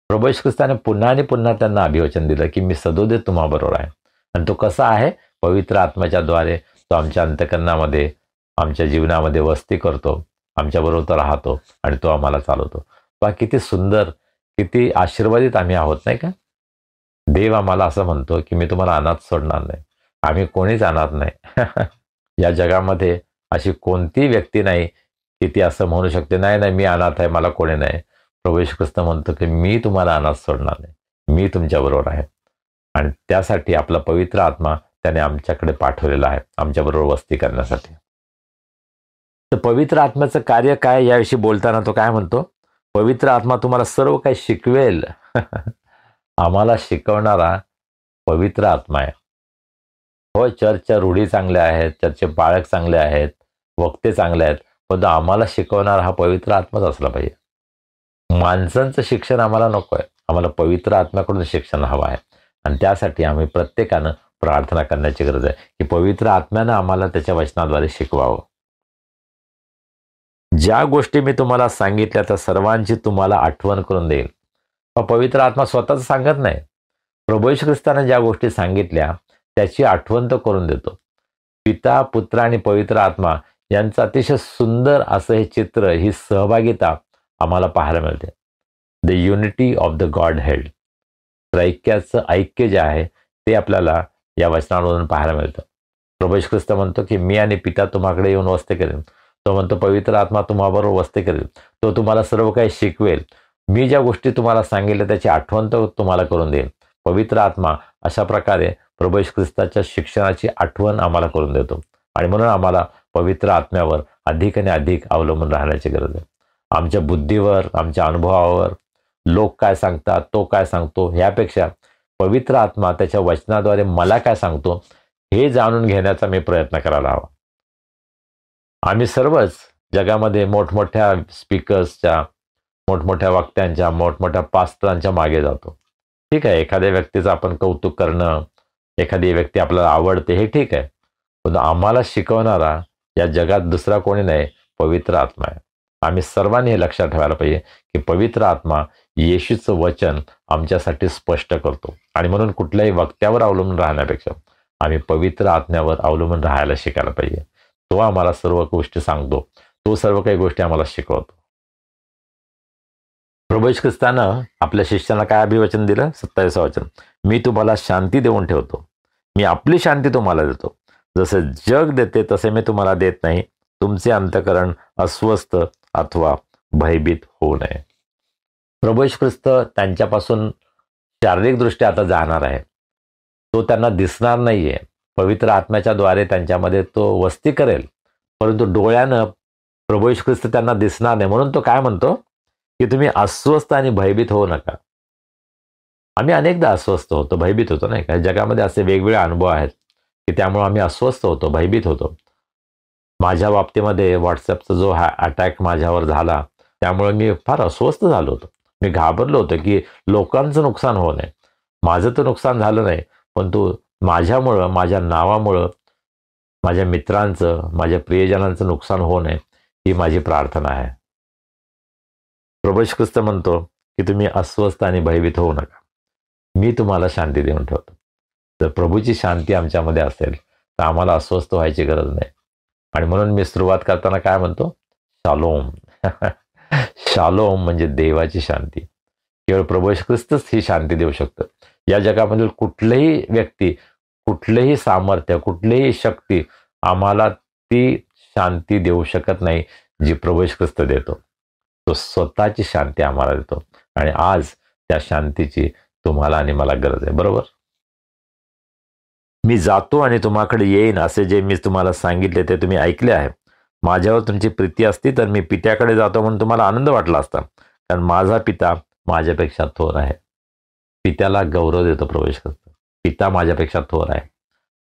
प्रभू येशू ख्रिस्ताने पुन्हा आणि पुन्हा त्यांना अभिवचन दिलं की मी सदोदित तुम्हाबरोबर आहे. आणि तो कसा आहे? पवित्र आत्म्याच्या द्वारे तो आमच्या अंतःकरणामध्ये, आमच्या जीवनामध्ये वस्ती करतो, आमच्याबरोबर तो राहतो आणि तो आम्हाला चालवतो. पहा किती सुंदर, किती आशीर्वादित आम्ही आहोत, नाही का? देव आम्हाला असं म्हणतो की मी तुम्हाला अनाथ सोडणार नाही. आम्ही कोणीच अनाथ नाही. या जगामध्ये अशी कोणती व्यक्ती नाही की ती असं म्हणू शकते, नाही नाही मी अनाथ आहे, मला कोणी नाही. प्रभू येशू ख्रिस्त म्हणतो की मी तुम्हाला अनाथ सोडणार नाही, मी तुमच्याबरोबर आहे. आणि त्यासाठी आपला पवित्र आत्मा त्याने आमच्याकडे पाठवलेला आहे, आमच्याबरोबर वस्ती करण्यासाठी. तर पवित्र आत्म्याचं कार्य काय याविषयी बोलताना तो काय म्हणतो? पवित्र आत्मा तुम्हाला सर्व काही शिकवेल. आम्हाला शिकवणारा पवित्र आत्मा आहे. हो, चर्चच्या रूढी चांगल्या आहेत, चर्चचे बाळक चांगले आहेत, वक्ते चांगले आहेत, पण आम्हाला शिकवणारा हा पवित्र आत्माच असला पाहिजे. माणसांचं शिक्षण आम्हाला नको आहे, आम्हाला पवित्र आत्म्याकडून शिक्षण हवं आहे. आणि त्यासाठी आम्ही प्रत्येकानं प्रार्थना करण्याची गरज आहे की पवित्र आत्म्यानं आम्हाला त्याच्या वचनाद्वारे शिकवावं. ज्या गोष्टी मी तुम्हाला सांगितल्या त्या सर्वांची तुम्हाला आठवण करून देईल. पवित्र आत्मा स्वतःच सांगत नाही, प्रभू येशू ख्रिस्ताने ज्या गोष्टी सांगितल्या त्याची आठवण तो करून देतो. पिता, पुत्र आणि पवित्र आत्मा यांचं अतिशय सुंदर असं हे चित्र, ही सहभागिता आम्हाला पाहायला मिळते. The unity of the godhead, त्रैक्याचं ऐक्य जे आहे ते आपल्याला या वचनांमधून पाहायला मिळतं. प्रभू येशू ख्रिस्त म्हणतो की मी आणि पिता तुम्हाकडे येऊन वस्ती करेन. तो म्हणतो पवित्र आत्मा तुम्हाबरोबर वस्ती करेल, तो तुम्हाला सर्व काही शिकवेल, मी ज्या गोष्टी तुम्हाला सांगितल्या त्याची आठवण तो तुम्हाला करून देईल. पवित्र आत्मा अशा प्रकारे प्रभू येशू ख्रिस्ताच्या शिक्षणाची आठवण आम्हाला करून देतो. आणि म्हणून आम्हाला पवित्र आत्म्यावर अधिक आणि अधिक अवलंबून राहण्याची गरज आहे. आमच्या बुद्धीवर, आमच्या अनुभवावर, लोक काय सांगतात, तो काय सांगतो, ह्यापेक्षा पवित्र आत्मा त्याच्या वचनाद्वारे मला काय सांगतो हे जाणून घेण्याचा मी प्रयत्न करायला हवा. आम्ही सर्वच जगामध्ये मोठमोठ्या स्पीकर्सच्या, मोठमोठ्या वक्त्यांच्या, मोठमोठ्या पास्टरांच्या मागे जातो. ठीक आहे, एखाद्या व्यक्तीचं आपण कौतुक करणं, एखादी व्यक्ती आपल्याला आवडते, हे ठीक आहे, पण आम्हाला शिकवणारा या जगात दुसरा कोणी नाही, पवित्र आत्मा आहे. आम्ही सर्वांनी हे लक्षात ठेवायला पाहिजे की पवित्र आत्मा येशूचं वचन आमच्यासाठी स्पष्ट करतो. आणि म्हणून कुठल्याही वक्त्यावर अवलंबून राहण्यापेक्षा आम्ही पवित्र आत्म्यावर अवलंबून राहायला शिकायला पाहिजे. तो आम्हाला सर्व गोष्टी सांगतो, तो सर्व काही गोष्टी आम्हाला शिकवतो. प्रभू येशू ख्रिस्तानं आपल्या शिष्यांना काय अभिवचन दिलं? 27 वचन, मी तुम्हाला शांती देऊन ठेवतो, मी आपली शांती तुम्हाला देतो, जसे जग देते तसे मी तुम्हाला देत नाही. तुमचे अंतःकरण अस्वस्थ अथवा भयभीत होऊ नये. प्रभू येशू ख्रिस्त त्यांच्यापासून शारीरिकदृष्ट्या आता जाणार आहे, तो त्यांना दिसणार नाहीये. पवित्र आत्म्याच्या द्वारे त्यांच्यामध्ये तो वस्ती करेल, परंतु डोळ्यानं प्रभू येशू ख्रिस्त त्यांना दिसणार नाही. म्हणून तो काय म्हणतो की तुम्ही अस्वस्थ आणि भयभीत होऊ नका. आम्ही अनेकदा अस्वस्थ होतो, भयभीत होतो, नाही का? जगामध्ये असे वेगवेगळे अनुभव आहेत की त्यामुळे आम्ही अस्वस्थ होतो, भयभीत होतो. माझ्या बाबतीमध्ये व्हॉट्सअपचा जो अटॅक माझ्यावर झाला त्यामुळे मी फार अस्वस्थ झालो होतो. मी घाबरलो होतो की लोकांचं नुकसान होऊ नये. माझं तर नुकसान झालं नाही, परंतु माझ्यामुळं, माझ्या नावामुळं माझ्या मित्रांचं, माझ्या प्रियजनांचं नुकसान होऊ नये ही माझी प्रार्थना आहे. प्रभू येशू ख्रिस्त म्हणतो की तुम्ही अस्वस्थ आणि भयभीत होऊ नका, मी तुम्हाला शांती देऊन ठेवतो. जर प्रभूची शांती आमच्यामध्ये असेल तर आम्हाला अस्वस्थ व्हायची गरज नाही. आणि म्हणून मी सुरुवात करताना काय म्हणतो, शालोम. शालोम म्हणजे देवाची शांती. केवळ प्रभू येशू ख्रिस्तच ही शांती देऊ शकतो. या जगामधील कुठलीही व्यक्ती, कुठलेही सामर्थ्य, कुठलीही शक्ती आम्हाला ती शांती देऊ शकत नाही जी प्रभू येशू ख्रिस्त देतो. तो स्वतःची शांती आम्हाला देतो. आणि आज त्या शांतीची तुम्हाला आणि मला गरज आहे. बरोबर. मी जातो आणि तुम्हाकडे येईन असे जे मी तुम्हाला सांगितले ते तुम्ही ऐकले आहे. माझ्यावर तुमची प्रीती असती तर मी पित्याकडे जातो म्हणून तुम्हाला आनंद वाटला असता, कारण माझा पिता माझ्यापेक्षा थोर आहे. पित्याला गौरव देतो प्रभू येशू ख्रिस्त. पिता माझ्यापेक्षा थोर आहे.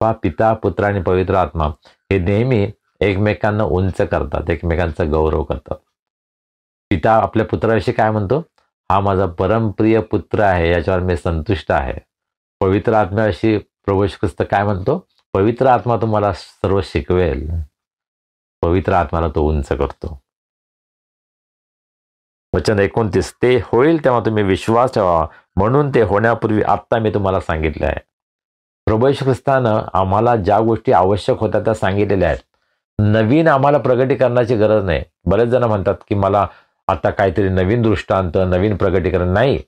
पहा, पिता, पुत्र आणि पवित्र आत्मा हे नेहमी एकमेकांना उंच करतात, एकमेकांचा गौरव करतात. पिता आपल्या पुत्राविषयी काय म्हणतो, हा माझा परमप्रिय पुत्र आहे, याच्यावर मी संतुष्ट आहे. पवित्र आत्म्याविषयी प्रभू येशू ख्रिस्त काय म्हणतो, पवित्र आत्मा तुम्हाला सर्व शिकवेल. पवित्र आत्म्याला तो उंच करतो. वचन 29, ते होईल तेव्हा तुम्ही विश्वास ठेवा, म्हणून ते होण्यापूर्वी आत्ता मी तुम्हाला सांगितले आहे. प्रभू येशू ख्रिस्तानं आम्हाला ज्या गोष्टी आवश्यक होत्या त्या सांगितलेल्या आहेत. नवीन आम्हाला प्रगटीकरणाची गरज नाही. बरेच जण म्हणतात की मला आता काहीतरी नवीन दृष्टांत, नवीन प्रगटीकरण नाही.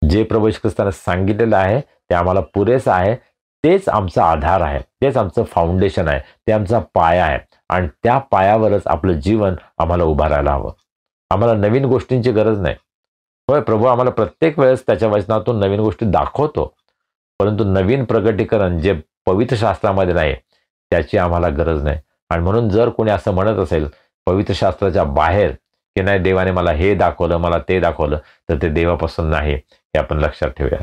जे प्रभू येशू ख्रिस्तानं सांगितलेलं आहे ते आम्हाला पुरेसं आहे. तेच आमचा आधार आहे, तेच आमचं फाउंडेशन आहे, ते आमचा पाया आहे. आणि त्या पायावरच आपलं जीवन आम्हाला उभारायला हवं. आम्हाला नवीन गोष्टींची गरज नाही. होय, प्रभू आम्हाला प्रत्येक वेळेस त्याच्या वचनातून नवीन गोष्टी दाखवतो, परंतु नवीन प्रगटीकरण जे पवित्र शास्त्रामध्ये नाही त्याची आम्हाला गरज नाही. आणि म्हणून जर कोणी असं म्हणत असेल पवित्र शास्त्राच्या बाहेर की नाही देवाने मला हे दाखवलं, मला ते दाखवलं, तर ते देवापासून नाही, हे आपण लक्षात ठेवूया.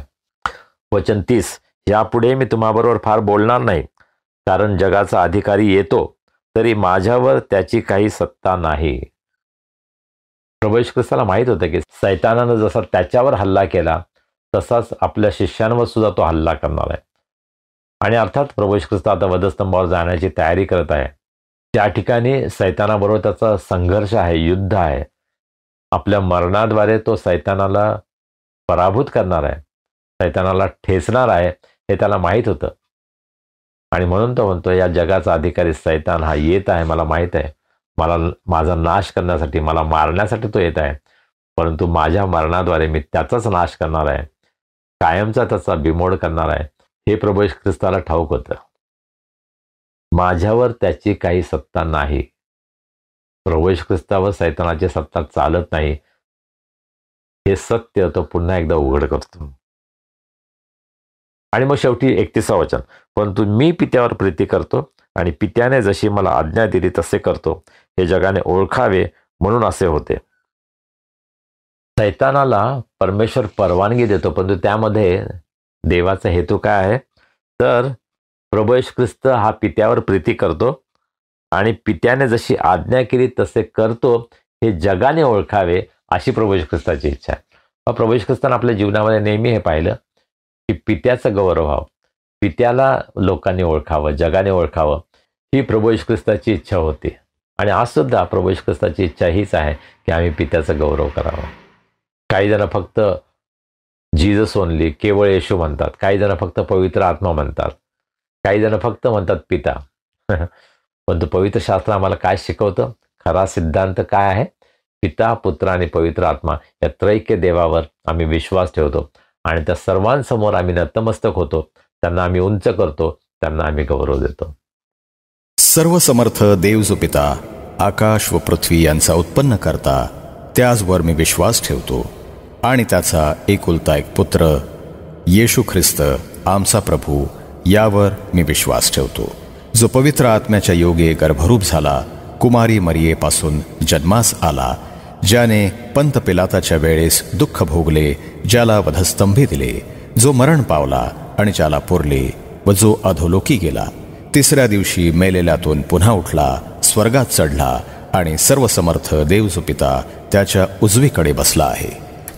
वचन 30, यापुढे मी तुम्हाबरोबर फार बोलणार नाही, कारण जगाचा अधिकारी येतो तरी माझ्यावर त्याची काही सत्ता नाही. प्रभू येशू ख्रिस्ताला माहित होतं की सैतानानं जसा त्याच्यावर हल्ला केला तसाच आपल्या शिष्यांवर सुद्धा तो हल्ला करणार आहे. आणि अर्थात प्रभू येशू ख्रिस्त आता वधस्तंभावर जाण्याची तयारी करत आहे. त्या ठिकाणी सैतानाबरोबर त्याचा संघर्ष आहे, युद्ध आहे. आपल्या मरणाद्वारे तो सैतानाला पराभूत करणार आहे, सैतानाला ठेचणार आहे, हे त्याला माहीत होतं. आणि म्हणून तो म्हणतो, या जगाचा अधिकारी सैतान हा येत आहे, मला माहीत आहे. मला माझा नाश करण्यासाठी, मला मारण्यासाठी तो येत आहे, परंतु माझ्या मरणाद्वारे मी त्याचाच नाश करणार आहे, कायमचा त्याचा बिमोड करणार आहे. हे प्रभू येशू ख्रिस्ताला ठाऊक होतं. माझ्यावर त्याची काही सत्ता नाही. प्रभू येशू ख्रिस्तावर सैतानाची सत्ता चालत नाही, हे सत्य तो पुन्हा एकदा उघड करतो. आणि मग शेवटी 31 वचन, परंतु मी पित्यावर प्रीती करतो आणि पित्याने जशी मला आज्ञा दिली तसे करतो, हे जगाने ओळखावे म्हणून असे होते. सैतानाला परमेश्वर परवानगी देतो, परंतु त्यामध्ये देवाचा हेतू काय आहे, तर प्रभू येशू ख्रिस्त हा पित्यावर प्रीती करतो आणि पित्याने जशी आज्ञा केली तसे करतो, हे जगाने ओळखावे अशी प्रभू येशू ख्रिस्ताची इच्छा आहे. प्रभू येशू ख्रिस्ताने आपल्या जीवनामध्ये नेहमी हे पाहिलं की पित्याचं गौरव व्हावं, पित्याला लोकांनी ओळखावं, जगाने ओळखावं, ही प्रभू येशू ख्रिस्ताची इच्छा होती. आणि आज सुद्धा प्रभू येशू ख्रिस्ताची इच्छा हीच आहे की आम्ही पित्याचा गौरव करावा. काही जण फक्त जीजस ओनली, केवळ येशू म्हणतात, काही जण फक्त पवित्र आत्मा म्हणतात, काही जण फक्त म्हणतात पिता. परंतु पवित्र शास्त्र आम्हाला काय शिकवतं, खरा सिद्धांत काय आहे, पिता, पुत्र आणि पवित्र आत्मा या त्रैक्य देवावर आम्ही विश्वास ठेवतो आणि त्या सर्वांसमोर आम्ही नतमस्तक होतो, त्यांना आम्ही उंच करतो, त्यांना आम्ही गौरव देतो. सर्व समर्थ देव जो पिता, आकाश व पृथ्वी यांचा उत्पन्न करता, त्याचवर मी विश्वास ठेवतो आणि त्याचा एकुलता एक पुत्र येशू ख्रिस्त आमचा प्रभू, यावर मी विश्वास ठेवतो, जो पवित्र आत्म्याच्या योगे गर्भरूप झाला, कुमारी मरियेपासून जन्मास आला, ज्याने पंत पिलाताच्या वेळेस दुःख भोगले, ज्याला वधस्तंभी दिले, जो मरण पावला आणि ज्याला पुरले व जो अधोलोकी गेला, तिसऱ्या दिवशी मेलेल्यातून पुन्हा उठला, स्वर्गात चढला आणि सर्व समर्थ देव जो पिता त्याच्या उजवीकडे बसला आहे.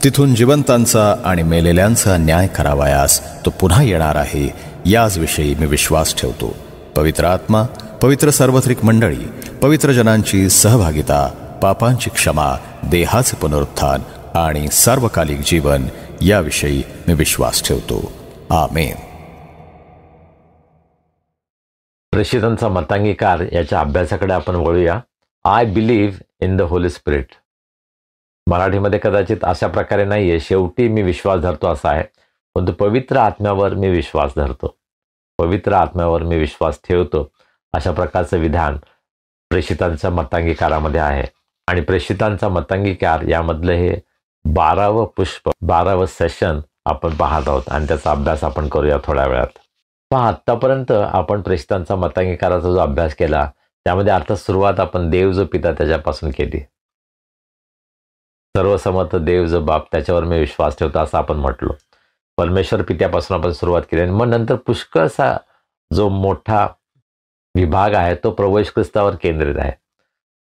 तिथून जिवंतांचा आणि मेलेल्यांचा न्याय करावयास तो पुन्हा येणार आहे, याच विषयी मी विश्वास ठेवतो. पवित्र आत्मा, पवित्र सार्वत्रिक मंडळी, पवित्र जनांची सहभागिता, पापांची क्षमा, देहाचे पुनरुत्थान आणि सार्वकालिक जीवन याविषयी मी विश्वास ठेवतो. आमेन. प्रेषितांचा मतांगीकार याच्या अभ्यासाकडे आपण वळूया. I believe in the Holy spirit. मराठीमध्ये कदाचित अशा प्रकारे नाहीये, शेवटी मी विश्वास धरतो असा आहे, परंतु पवित्र आत्म्यावर मी विश्वास धरतो, पवित्र आत्म्यावर मी विश्वास ठेवतो, अशा प्रकारचं विधान प्रेषितांच्या मतांगीकारामध्ये आहे. आणि प्रेषितांचा मतांगीकार यामधलं हे 12वं पुष्प, 12वं सेशन आपण पाहत आहोत आणि त्याचा अभ्यास आपण करूया थोड्या वेळात. पहा, आत्तापर्यंत आपण प्रेषितांचा मतांगीकाराचा जो अभ्यास केला त्यामध्ये अर्थात सुरुवात आपण देव जो पिता त्याच्यापासून केली. सर्वसमर्थ देव जो बाप त्याच्यावर मी विश्वास ठेवतो असं आपण म्हटलो. परमेश्वर पित्यापासून आपण सुरुवात केली आणि मग नंतर पुष्कळसा जो मोठा विभाग आहे तो प्रभू येशू ख्रिस्तावर केंद्रित आहे.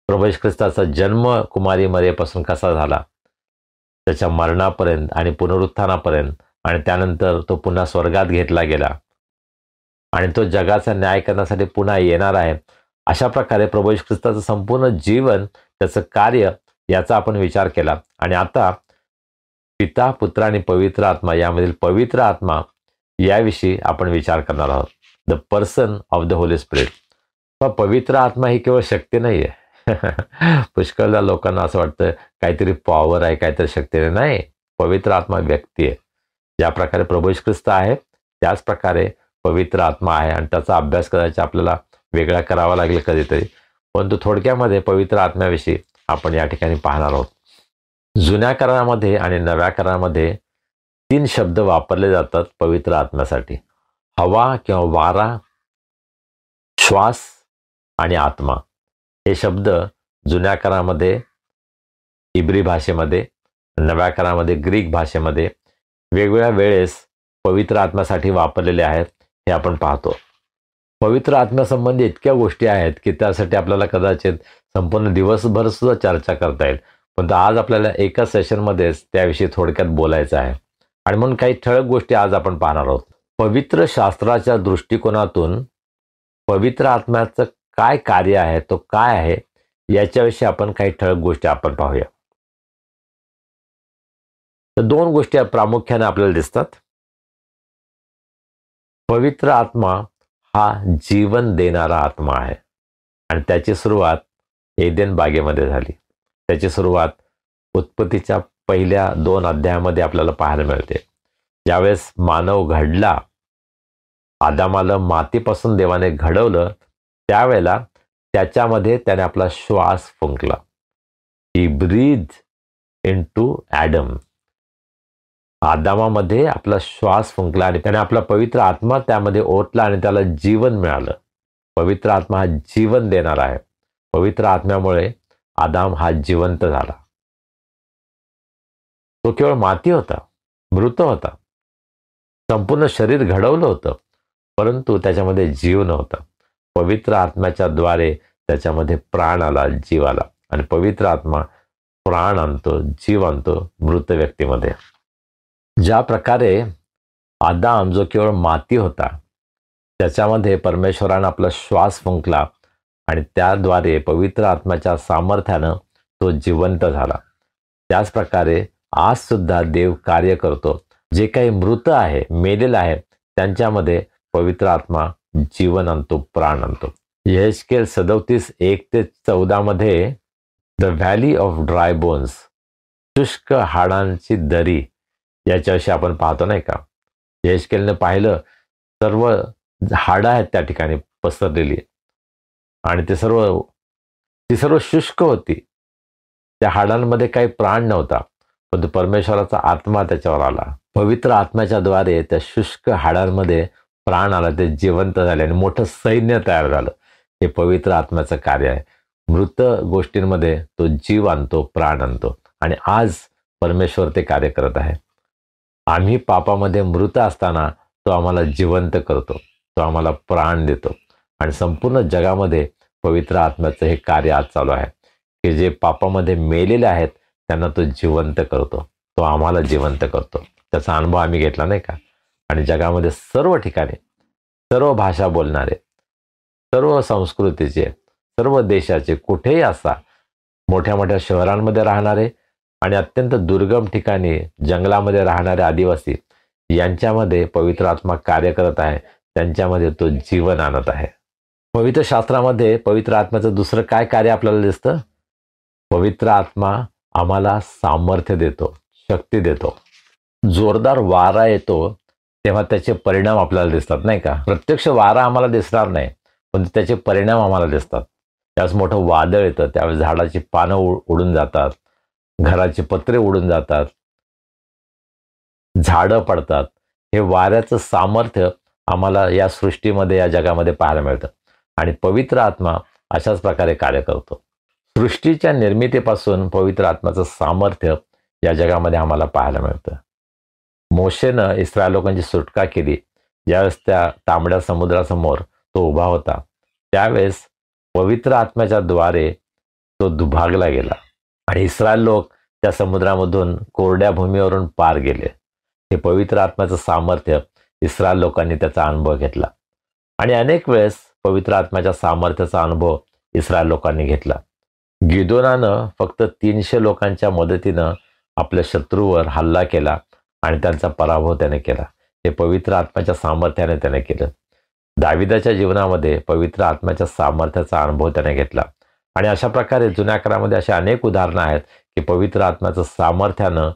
प्रभू येशू ख्रिस्ताचा जन्म कुमारी मरियेपासून कसा झाला, त्याच्या मरणापर्यंत आणि पुनरुत्थानापर्यंत, आणि त्यानंतर तो पुन्हा स्वर्गात घेतला गेला आणि तो जगाचा न्याय करण्यासाठी पुन्हा येणार आहे. अशा प्रकारे प्रभू येशू ख्रिस्ताचं संपूर्ण जीवन, त्याचं कार्य याचा आपण विचार केला. आणि आता पिता, पुत्र आणि पवित्र आत्मा यामधील पवित्र आत्मा याविषयी आपण विचार करणार आहोत. The person of the Holy spirit. पण पवित्र आत्मा ही केवळ शक्ती नाही आहे. पुष्कळदा लोकांना असं वाटतं काहीतरी पॉवर आहे, काहीतरी शक्ती नाही. पवित्र आत्मा व्यक्ती आहे. ज्या प्रकारे प्रभू येशू ख्रिस्त आहे त्याच प्रकारे पवित्र आत्मा आहे आणि त्याचा अभ्यास करायचा आपल्याला वेगळा करावा लागेल कधीतरी. परंतु थोडक्यामध्ये पवित्र आत्म्याविषयी आपण या ठिकाणी पाहणार आहोत. जुन्या करारामध्ये आणि नव्या करारामध्ये 3 शब्द वापरले जातात पवित्र आत्म्यासाठी. हवा किंवा वारा, श्वास आणि आत्मा. हे शब्द जुन्या करारामध्ये इब्री भाषेमध्ये, नव्या करारामध्ये ग्रीक भाषेमध्ये वेगवेगळ्या वेळेस पवित्र आत्म्यासाठी वापरलेले आहेत हे आपण पाहतो. पवित्र आत्म्यासंबंधी इतक्या गोष्टी आहेत की त्यासाठी आपल्याला कदाचित संपूर्ण दिवसभर सुद्धा चर्चा करता येईल, पण आज आपल्याला एका सेशनमध्येच त्याविषयी थोडक्यात बोलायचं आहे. आणि म्हणून काही ठळक गोष्टी आज आपण पाहणार आहोत. पवित्र शास्त्राच्या दृष्टिकोनातून पवित्र आत्म्याचं काय कार्य आहे, तो काय आहे याच्याविषयी आपण काही ठळक गोष्टी आपण पाहूया. तर 2 गोष्टी प्रामुख्याने आपल्याला दिसतात. पवित्र आत्मा हा जीवन देणारा आत्मा आहे आणि त्याची सुरुवात एदेन बागेमध्ये झाली. त्याची सुरुवात उत्पत्तीच्या पहिल्या 2 अध्यायामध्ये आपल्याला पाहायला मिळते. ज्यावेळेस मानव घडला, आदामाला मातीपासून देवाने घडवलं, त्यावेळेला त्याच्यामध्ये त्याने आपला श्वास फुंकला. ही ब्रीथ इनटू ॲडम. आदामामध्ये आपला श्वास फुंकला आणि त्याने आपला पवित्र आत्मा त्यामध्ये ओतला आणि त्याला जीवन मिळालं. पवित्र आत्मा हा जीवन देणार आहे. पवित्र आत्म्यामुळे आदाम हा जिवंत झाला. तो केवळ माती होता, मृत होता, संपूर्ण शरीर घडवलं होतं, परंतु त्याच्यामध्ये जीव नव्हता. पवित्र आत्म्याच्या द्वारे त्याच्यामध्ये प्राण आला, जीव आला. आणि पवित्र आत्मा प्राण आणतो, जीव आणतो मृत व्यक्तीमध्ये. ज्या प्रकारे आदाम जो केवळ माती होता त्याच्यामध्ये परमेश्वरानं आपला श्वास फुंकला आणि त्याद्वारे पवित्र आत्म्याच्या सामर्थ्यानं तो जिवंत झाला, त्याच प्रकारे आज सुद्धा देव कार्य करतो. जे काही मृत आहे, मेलेलं आहे, त्यांच्यामध्ये पवित्र आत्मा जीवन आणतो, प्राण आणतो. यहेजकेल 37:1-14 मध्ये the valley of dry bones, शुष्क हाडांची दरी याच्याविषयी आपण पाहतो नाही का. यहेजकेलने पाहिलं सर्व हाडं आहेत त्या ठिकाणी पसरलेली आणि ती सर्व शुष्क होती. त्या हाडांमध्ये काही प्राण नव्हता, परंतु परमेश्वराचा आत्मा त्याच्यावर आला. पवित्र आत्म्याच्या द्वारे त्या शुष्क हाडांमध्ये प्राण आला, ते जिवंत झाले आणि मोठं सैन्य तयार झालं. हे पवित्र आत्म्याचं कार्य आहे. मृत गोष्टींमध्ये तो जीव आणतो, प्राण आणतो आणि आज परमेश्वर ते कार्य करत आहे. आम्ही पापामध्ये मृत असताना तो आम्हाला जिवंत करतो, तो आम्हाला प्राण देतो आणि संपूर्ण जगामध्ये पवित्र आत्म्याचं हे कार्य आज चालू आहे की जे पापामध्ये मेलेले आहेत त्यांना तो जिवंत करतो, तो आम्हाला जिवंत करतो. त्याचा अनुभव आम्ही घेतला नाही का. आणि जगामध्ये सर्व ठिकाणी, सर्व भाषा बोलणारे, सर्व संस्कृतीचे, सर्व देशाचे, कुठेही असा, मोठ्या मोठ्या शहरांमध्ये राहणारे, आणि अत्यंत दुर्गम ठिकाणी जंगलामध्ये राहणारे आदिवासी यांच्यामध्ये पवित्र आत्मा कार्य करत आहे, त्यांच्यामध्ये तो जीवन आणत आहे. पवित्र शास्त्रामध्ये पवित्र आत्म्याचं दुसरं काय कार्य आपल्याला दिसतं? पवित्र आत्मा आम्हाला सामर्थ्य देतो, शक्ती देतो. जोरदार वारा येतो तेव्हा त्याचे परिणाम आपल्याला दिसतात, नाही का? प्रत्यक्ष वारा आम्हाला दिसणार नाही, पण त्याचे परिणाम आम्हाला दिसतात. त्यावेळेस मोठं वादळ येतं, त्यावेळेस झाडाची पानं उडून जातात, घराचे पत्रे उडून जातात, झाडं पडतात. हे वाऱ्याचं सामर्थ्य आम्हाला या सृष्टीमध्ये, या जगामध्ये पाहायला मिळतं. आणि पवित्र आत्मा अशाच प्रकारे कार्य करतो. सृष्टीच्या निर्मितीपासून पवित्र आत्म्याचं सामर्थ्य या जगामध्ये आम्हाला पाहायला मिळतं. मोशेनं इस्रायल लोकांची सुटका केली. ज्यावेळेस त्या तांबड्या समुद्रासमोर तो उभा होता, त्यावेळेस पवित्र आत्म्याच्या द्वारे तो दुभागला गेला आणि इस्रायल लोक त्या समुद्रामधून कोरड्या भूमीवरून पार गेले. हे पवित्र आत्म्याचं सामर्थ्य इस्रायल लोकांनी त्याचा अनुभव घेतला. आणि अनेक वेळेस पवित्र आत्म्याच्या सामर्थ्याचा अनुभव इस्रायल लोकांनी घेतला. गिदोनानं फक्त 300 लोकांच्या मदतीनं आपल्या शत्रूवर हल्ला केला आणि त्यांचा पराभव त्याने केला. हे पवित्र आत्म्याच्या सामर्थ्याने त्याने केलं. दाविदाच्या जीवनामध्ये पवित्र आत्म्याच्या सामर्थ्याचा अनुभव त्याने घेतला. आणि अशा प्रकारे जुन्या करारामध्ये अशा अनेक उदाहरणं आहेत की पवित्र आत्म्याचं सामर्थ्यानं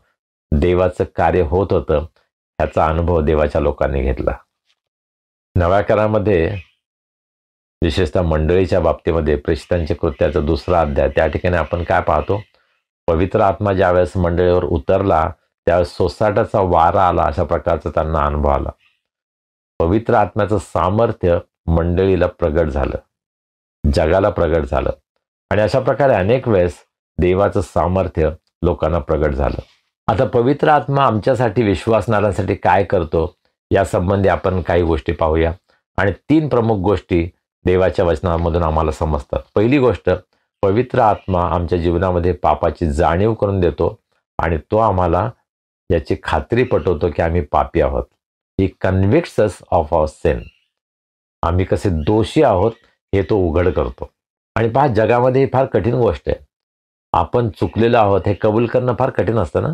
देवाचं कार्य होत होतं, ह्याचा अनुभव देवाच्या लोकांनी घेतला. नव्या करारामध्ये विशेषतः मंडळीच्या बाबतीमध्ये प्रेषितांच्या कृत्याचा 2रा अध्याय, त्या ठिकाणी आपण काय पाहतो? पवित्र आत्मा ज्यावेळेस मंडळीवर उतरला त्यावेळेस सोसाट्याचा वारा आला, अशा प्रकारचा त्यांना अनुभव आला. पवित्र आत्म्याचं सामर्थ्य मंडळीला प्रगट झालं, जगाला प्रगट झालं. आणि अशा प्रकारे अनेक वेळेस देवाचं सामर्थ्य लोकांना प्रगट झालं. आता पवित्र आत्मा आमच्यासाठी, विश्वासणाऱ्यांसाठी काय करतो या संबंधी आपण काही गोष्टी पाहूया. आणि 3 प्रमुख गोष्टी देवाच्या वचनामधून आम्हाला समजतात. पहिली गोष्ट, पवित्र आत्मा आमच्या जीवनामध्ये पापाची जाणीव करून देतो आणि तो आम्हाला याची खात्री पटवतो की आम्ही पापी आहोत. ही कन्व्हिक्ट्स अस ऑफ आवर सिन. आम्ही कसे दोषी आहोत हे तो उघड करतो. आणि पहा, जगामध्ये ही फार कठीण गोष्ट आहे. आपण चुकलेलो आहोत हे कबूल करणं फार कठीण असतं ना.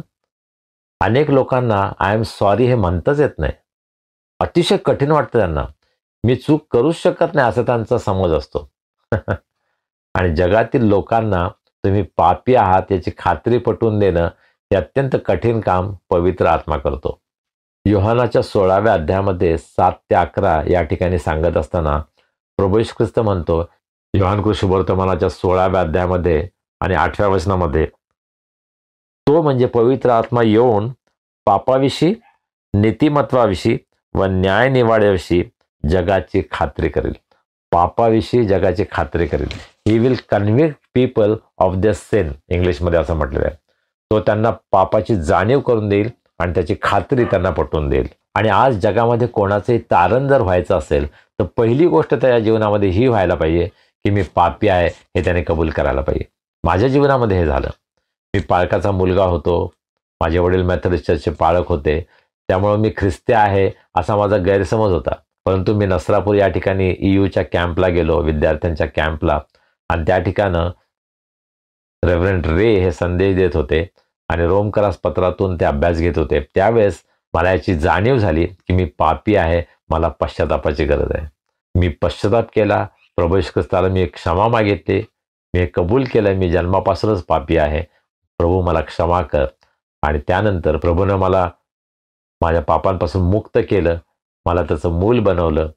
अनेक लोकांना आय एम सॉरी हे म्हणताच येत नाही. अतिशय कठीण वाटतं त्यांना. मी चूक करूच शकत नाही असा त्यांचा समज असतो. आणि जगातील लोकांना तुम्ही पापी आहात याची खात्री पटवून देणं हे अत्यंत कठीण काम पवित्र आत्मा करतो. योहानाच्या 16व्या अध्यायामध्ये 7 ते 11 या ठिकाणी सांगत असताना प्रभू येशू ख्रिस्त म्हणतो, योहान कृष्णवर्तमानाच्या 16व्या अध्यायामध्ये आणि 8व्या वचनामध्ये, तो म्हणजे पवित्र आत्मा येऊन पापाविषयी, नीतिमत्वाविषयी व न्याय निवाड्याविषयी जगाची खात्री करेल. पापाविषयी जगाची खात्री करेल. He will convict people of their sin, इंग्लिशमध्ये असं म्हटलेलं आहे. तो त्यांना पापाची जाणीव करून देईल आणि त्याची खात्री त्यांना पटवून देईल. आणि आज जगामध्ये कोणाचंही तारण जर व्हायचं असेल तर पहिली गोष्ट त्याच्या जीवनामध्ये ही व्हायला पाहिजे की मी पापी आहे हे त्याने कबूल करायला पाहिजे. माझ्या जीवनामध्ये हे झालं. मी पाळकाचा मुलगा होतो. माझे वडील मेथोडिस्ट चर्चचे पाळक होते, त्यामुळे मी ख्रिस्ती आहे असा माझा गैरसमज होता. परंतु मी नसरापूर या ठिकाणी EUच्या कॅम्पला गेलो, विद्यार्थ्यांच्या कॅम्पला. आणि त्या ठिकाणं रेव्हरंड रे हे संदेश देत होते आणि रोमकरास पत्रातून ते अभ्यास घेत होते. त्यावेळेस मला याची जाणीव झाली की मी पापी आहे, मला पश्चातापाची गरज आहे. मी पश्चाताप केला, प्रभू येशू ख्रिस्ताला मी एक क्षमा मागितली, मी कबूल केलं मी जन्मापासूनच पापी आहे, प्रभू मला क्षमा कर. आणि त्यानंतर प्रभूनं मला माझ्या पापांपासून मुक्त केलं, मला त्याचं मूल बनवलं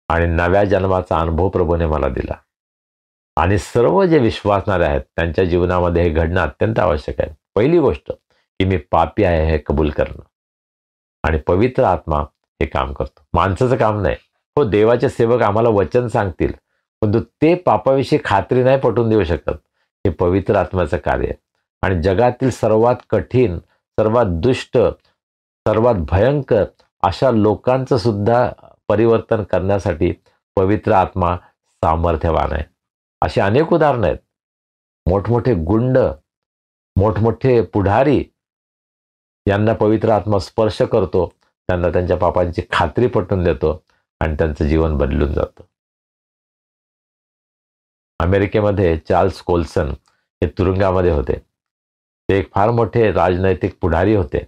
आणि नव्या जन्माचा अनुभव प्रभूने मला दिला. आणि सर्व जे विश्वासणारे आहेत त्यांच्या जीवनामध्ये हे घडणं अत्यंत आवश्यक आहे. पहिली गोष्ट की मी पापी आहे हे कबूल करणं. आणि पवित्र आत्मा हे काम करतो, माणसाचं काम नाही. हो, देवाचे सेवक आम्हाला वचन सांगतील, परंतु ते पापाविषयी खात्री नाही पटवून देऊ शकत. हे पवित्र आत्म्याचं कार्य आहे. आणि जगातील सर्वात कठीण, सर्वात दुष्ट, सर्वात भयंकर अशा लोकांचं सुद्धा परिवर्तन करण्यासाठी पवित्र आत्मा सामर्थ्यवान आहे. अशी अनेक उदाहरणं आहेत. मोठमोठे गुंड, मोठमोठे पुढारी यांना पवित्र आत्मा स्पर्श करतो, त्यांना त्यांच्या पापांची खात्री पटवून देतो आणि त्यांचं जीवन बदलून जातं. अमेरिकेमध्ये चार्ल्स कोल्सन हे तुरुंगामध्ये होते. ते एक फार मोठे राजनैतिक पुढारी होते,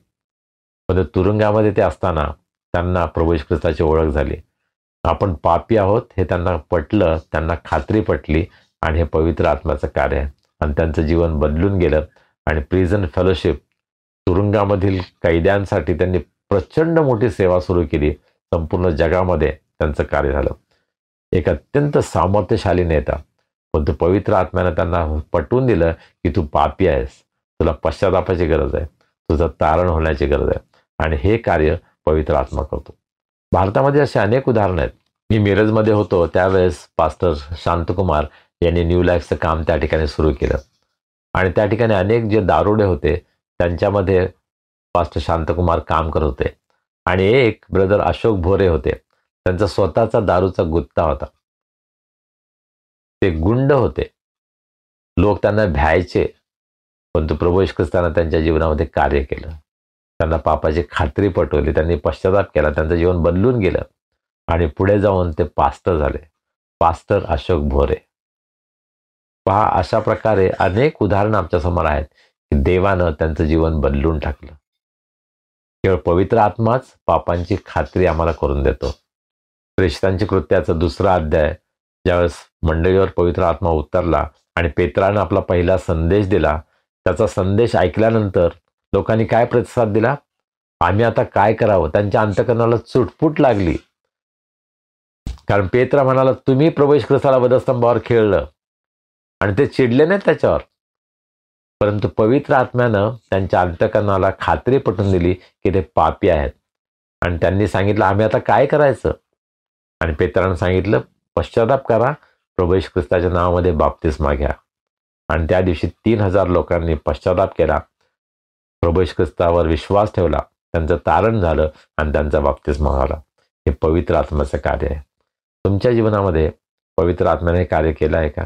पण तुरुंगामध्ये ते असताना त्यांना प्रभू येशू ख्रिस्ताची ओळख झाली. आपण पापी आहोत हे त्यांना पटलं, त्यांना खात्री पटली आणि हे पवित्र आत्म्याचं कार्य आहे आणि त्यांचं जीवन बदलून गेलं. आणि प्रिझन फेलोशिप, तुरुंगामधील कैद्यांसाठी त्यांनी प्रचंड मोठी सेवा सुरू केली. संपूर्ण जगामध्ये त्यांचं कार्य झालं. एक अत्यंत सामर्थ्यशाली नेता, पण तो पवित्र आत्म्यानं त्यांना पटवून दिलं की तू पापी आहेस, तुला पश्चातापाची गरज आहे, तुझं तारण होण्याची गरज आहे. आणि हे कार्य पवित्र आत्मा करतो. भारतामध्ये असे अनेक उदाहरणं आहेत. मी मिरजमध्ये होतो त्यावेळेस पास्टर शांतकुमार यांनी न्यू लाईफचं काम त्या ठिकाणी सुरू केलं आणि त्या ठिकाणी अनेक जे दारुडे होते त्यांच्यामध्ये पास्टर शांतकुमार काम करत होते. आणि एक ब्रदर अशोक भोरे होते, त्यांचा स्वतःचा दारूचा गुत्ता होता. ते गुंड होते, लोक त्यांना भ्यायचे, परंतु प्रभू येशू ख्रिस्तानं त्यांच्या जीवनामध्ये कार्य केलं. त्यांना पापाची खात्री पटवली, त्यांनी पश्चाताप केला, त्यांचं जीवन बदलून गेलं आणि पुढे जाऊन ते पास्टर झाले, पास्टर अशोक भोरे. पहा, अशा प्रकारे अनेक उदाहरणं आमच्यासमोर आहेत की देवानं त्यांचं जीवन बदलून टाकलं. केवळ पवित्र आत्माच पापांची खात्री आम्हाला करून देतो. प्रेषितांची कृत्याचा 2रा अध्याय, ज्यावेळेस मंडळीवर पवित्र आत्मा उतरला आणि पेत्रानं आपला पहिला संदेश दिला, त्याचा संदेश ऐकल्यानंतर लोकांनी काय प्रतिसाद दिला? आम्ही आता काय करावं? त्यांच्या अंतःकरणाला चुटपुट लागली. कारण पेत्रा म्हणाला, तुम्ही प्रभू येशू ख्रिस्ताला वधस्तंभावर खेळलं, आणि ते चिडले नाही त्याच्यावर. परंतु पवित्र आत्म्यानं त्यांच्या अंतःकरणाला खात्री पटवून दिली की ते पापी आहेत आणि त्यांनी सांगितलं, आम्ही आता काय करायचं? आणि पेत्रानं सांगितलं, पश्चाताप करा, प्रभू येशू ख्रिस्ताच्या नावामध्ये बाप्तिस्मा घ्या. आणि त्या दिवशी 3000 लोकांनी पश्चाताप केला, प्रभू येशू ख्रिस्तावर विश्वास ठेवला, त्यांचं तारण झालं आणि त्यांचा बाप्तिस्मा झाला. हे पवित्र आत्म्याचं कार्य आहे. तुमच्या जीवनामध्ये पवित्र आत्म्याने कार्य केलं आहे का?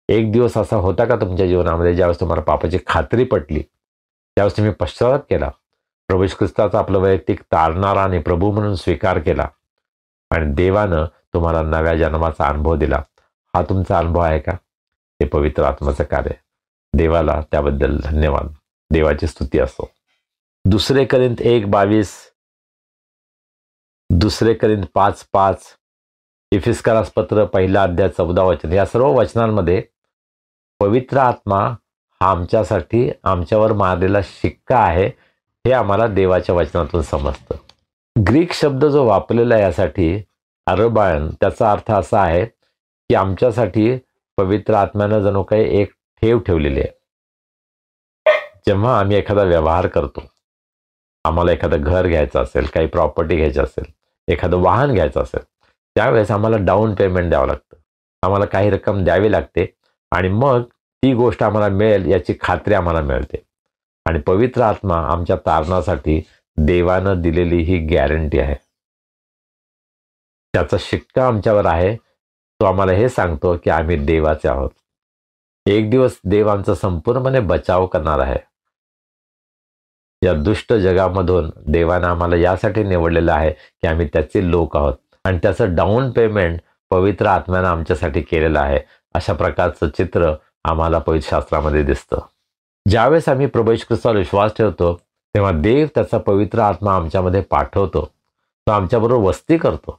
एक दिवस असा होता का तुमच्या जीवनामध्ये ज्यावेळेस तुम्हाला पापाची खात्री पटली, त्यावेळेस तुम्ही पश्चाताप केला, प्रभू येशू ख्रिस्ताचा आपलं वैयक्तिक तारणारा आणि प्रभू म्हणून स्वीकार केला आणि देवानं तुम्हाला नव्या जन्माचा अनुभव दिला? हा तुमचा अनुभव आहे का? हे पवित्र आत्म्याचं कार्य आहे. देवाला त्याबद्दल धन्यवाद, देवाची स्तुती असो. 2 कोरिंथ 1:22, 2 कोरिंथ 5:5, इफिस्करास पत्र 1 अध्याय 14 वचन, या सर्व वचनांमध्ये पवित्र आत्मा हा आमच्यासाठी आमच्यावर मारलेला शिक्का आहे हे आम्हाला देवाच्या वचनातून समजतं. ग्रीक शब्द जो वापरलेला आहे यासाठी अरबायन, त्याचा अर्थ असा आहे की आमच्यासाठी पवित्र आत्म्यानं जणू काही एक ठेव ठेवलेली आहे. जेव्हा आम्ही एखादा व्यवहार करतो, आम्हाला एखादं घर घ्यायचं असेल, काही प्रॉपर्टी घ्यायची असेल, एखादं वाहन घ्यायचं असेल, त्यावेळेस आम्हाला डाऊन पेमेंट द्यावं लागतं, आम्हाला काही रक्कम द्यावी लागते आणि मग ती गोष्ट आम्हाला मिळेल याची खात्री आम्हाला मिळते. आणि पवित्र आत्मा आमच्या तारणासाठी देवानं दिलेली ही गॅरंटी आहे. त्याचा शिक्का आमच्यावर आहे. तो आम्हाला हे सांगतो की आम्ही देवाचे आहोत. एक दिवस देव आमचा संपूर्णपणे बचाव करणार आहे. या दुष्ट जगामधून देवानं आम्हाला यासाठी निवडलेलं आहे की आम्ही त्याचे लोक आहोत आणि त्याचं डाऊन पेमेंट पवित्र आत्म्यानं आमच्यासाठी केलेलं आहे. अशा प्रकारचं चित्र आम्हाला पवित्र शास्त्रामध्ये दिसतं. ज्यावेळेस आम्ही प्रभू येशू ख्रिस्तावर विश्वास ठेवतो तेव्हा देव त्याचा पवित्र आत्मा आमच्यामध्ये पाठवतो, तो आमच्याबरोबर वस्ती करतो.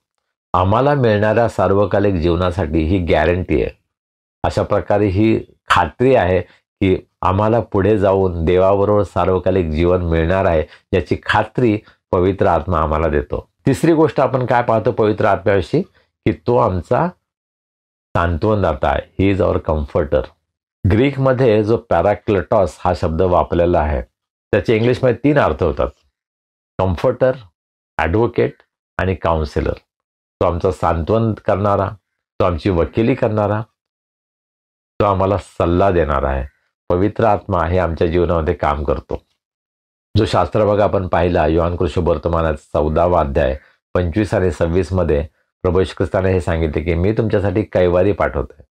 आम्हाला मिळणाऱ्या सार्वकालिक जीवनासाठी ही गॅरंटी आहे. अशा प्रकारे ही खात्री आहे की आम्हाला पुढे जाऊन देवाबरोबर सार्वकालिक जीवन मिळणार आहे, याची खात्री पवित्र आत्मा आम्हाला देतो. तिसरी गोष्ट आपण काय पाहतो पवित्र आत्म्याविषयी, की तो आमचा सांत्वनदाता आहे. He is our comforter. ग्रीकमध्ये जो पॅराक्लेटॉस हा शब्द वापरलेला आहे त्याचे इंग्लिशमध्ये 3 अर्थ होतात: कम्फर्टर, ॲडव्होकेट आणि काउन्सिलर. तो आमचा सांत्वन करणारा, तो आमची वकिली करणारा, तो आम्हाला सल्ला देणारा आहे. पवित्र आत्मा हे आमच्या जीवनामध्ये काम करतो. जो शास्त्रभाग आपण पाहिला योहान कृष्णवर्तमानाचा 14वा अध्याय 25 आणि 26 मध्ये प्रभू येशू ख्रिस्ताने हे सांगितले की मी तुमच्यासाठी कैवारी पाठवतोय.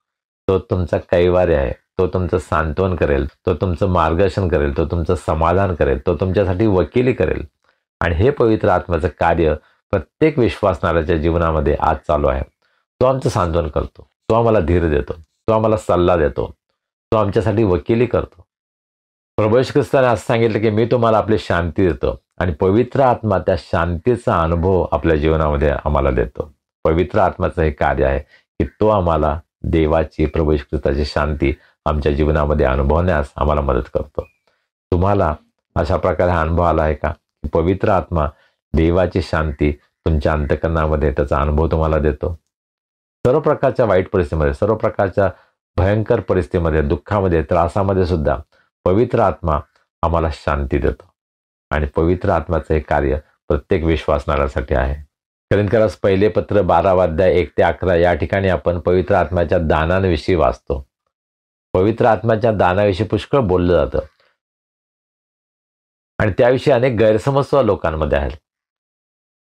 तो तुमचा कैवारी आहे. तो तुमचं सांत्वन करेल, तो तुमचं मार्गदर्शन करेल, तो तुमचं समाधान करेल, तो तुमच्यासाठी वकिली करेल. आणि हे पवित्र आत्म्याचं कार्य प्रत्येक विश्वासणाऱ्याच्या जीवनामध्ये आज चालू आहे. तो आमचं सांत्वन करतो, तो आम्हाला धीर देतो, तो आम्हाला सल्ला देतो, तो आमच्यासाठी वकिली करतो. प्रभू येशू ख्रिस्ताने असं सांगितलं की मी तुम्हाला आपली शांती देतो, आणि पवित्र आत्मा त्या शांतीचा अनुभव आपल्या जीवनामध्ये आम्हाला देतो. पवित्र आत्म्याचं हे कार्य आहे की तो आम्हाला देवाची, प्रभू येशू ख्रिस्ताची शांती आमच्या जीवनामध्ये अनुभवण्यास आम्हाला मदत करतो. तुम्हाला अशा प्रकारे हा अनुभव आला आहे का की पवित्र आत्मा देवाची शांती तुमच्या अंतःकरणामध्ये त्याचा अनुभव तुम्हाला देतो? सर्व प्रकारच्या वाईट परिस्थितीमध्ये, सर्व प्रकारच्या भयंकर परिस्थितीमध्ये, दुःखामध्ये, त्रासामध्ये सुद्धा पवित्र आत्मा आम्हाला शांती देतो. आणि पवित्र आत्म्याचं हे कार्य प्रत्येक विश्वासणाऱ्यासाठी आहे. कोरिन्थीयस पहिले पत्र 12 अध्याय 1 ते 11 या ठिकाणी आपण पवित्र आत्म्याच्या दानांविषयी वाचतो. पवित्र आत्म्याच्या दानाविषयी पुष्कळ बोललं जातं आणि त्याविषयी अनेक गैरसमज लोकांमध्ये आहेत.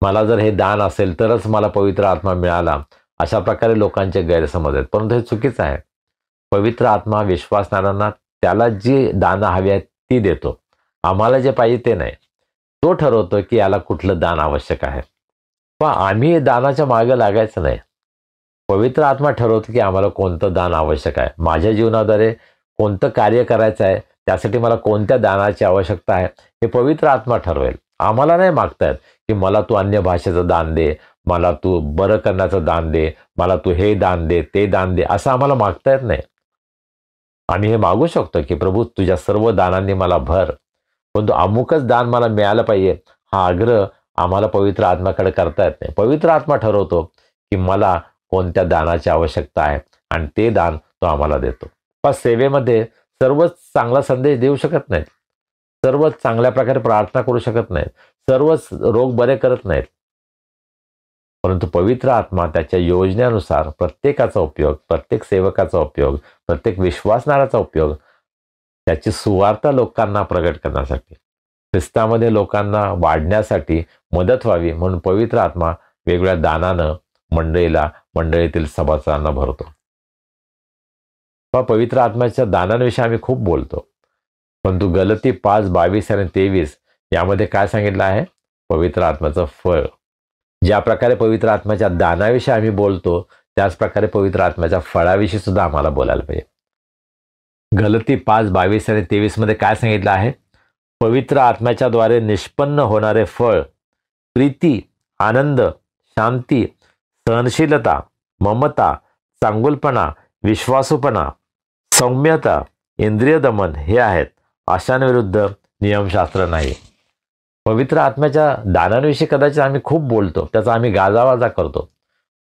मला जर हे दान असेल तरच मला पवित्र आत्मा मिळाला, अशा प्रकारे लोकांचे गैरसमज आहेत. परंतु हे चुकीचं आहे. पवित्र आत्मा विश्वासणाऱ्यांना त्याला जी दानं हवी आहेत ती देतो. आम्हाला जे पाहिजे ते नाही. तो ठरवतो की याला कुठलं दान आवश्यक आहे. पण आम्ही दानाच्या मागे लागायचं नाही. पवित्र आत्मा ठरवतो की आम्हाला कोणतं दान आवश्यक आहे, माझ्या जीवनाद्वारे कोणतं कार्य करायचं आहे, त्यासाठी मला कोणत्या दानाची आवश्यकता आहे हे पवित्र आत्मा ठरवेल. आम्हाला नाही मागता येत की मला तू अन्य भाषेचं दान दे, मला तू बरं करण्याचं दान दे, मला तू हे दान दे, ते दान दे, असं आम्हाला मागता येत नाही. आम्ही हे मागू शकतो की प्रभू तुझ्या सर्व दानांनी मला भर, परंतु अमुकच दान मला मिळालं पाहिजे हा आग्रह आम्हाला पवित्र आत्म्याकडे करता येत नाही. पवित्र आत्मा ठरवतो की मला कोणत्या दानाची आवश्यकता आहे आणि ते दान तो आम्हाला देतो. पण सेवेमध्ये सर्वच चांगला संदेश देऊ शकत नाहीत, सर्वच चांगल्या प्रकारे प्रार्थना करू शकत नाहीत, सर्वच रोग बरे करत नाहीत. परंतु पवित्र आत्मा त्याच्या योजनेनुसार प्रत्येकाचा उपयोग, प्रत्येक सेवकाचा उपयोग, प्रत्येक विश्वासणाऱ्याचा उपयोग त्याची सुवार्ता लोकांना प्रगट करण्यासाठी, ख्रिस्तामध्ये लोकांना वाढण्यासाठी मदत व्हावी म्हणून पवित्र आत्मा वेगवेगळ्या दानानं मंडळीतील सभासदांना भरतो. पवित्र आत्म्याच्या दानांविषयी आम्ही खूप बोलतो, परंतु गलती 5:22 आणि 23 यामध्ये काय सांगितलं आहे? पवित्र आत्म्याचं फळ. ज्या प्रकारे पवित्र आत्म्याच्या दानाविषयी आम्ही बोलतो त्याच प्रकारे पवित्र आत्म्याच्या फळाविषयी सुद्धा आम्हाला बोलायला पाहिजे. गलती 5:22 आणि 23 मध्ये काय सांगितलं आहे? पवित्र आत्म्याच्या द्वारे निष्पन्न होणारे फळ प्रीती, आनंद, शांती, सहनशीलता, ममता, चांगुलपणा, विश्वासूपणा, सौम्यता, इंद्रिय दमन हे आहेत. अशांविरुद्ध नियमशास्त्र नाही. पवित्र आत्म्याच्या दानांविषयी कदाचित आम्ही खूप बोलतो, त्याचा आम्ही गाजावाजा करतो,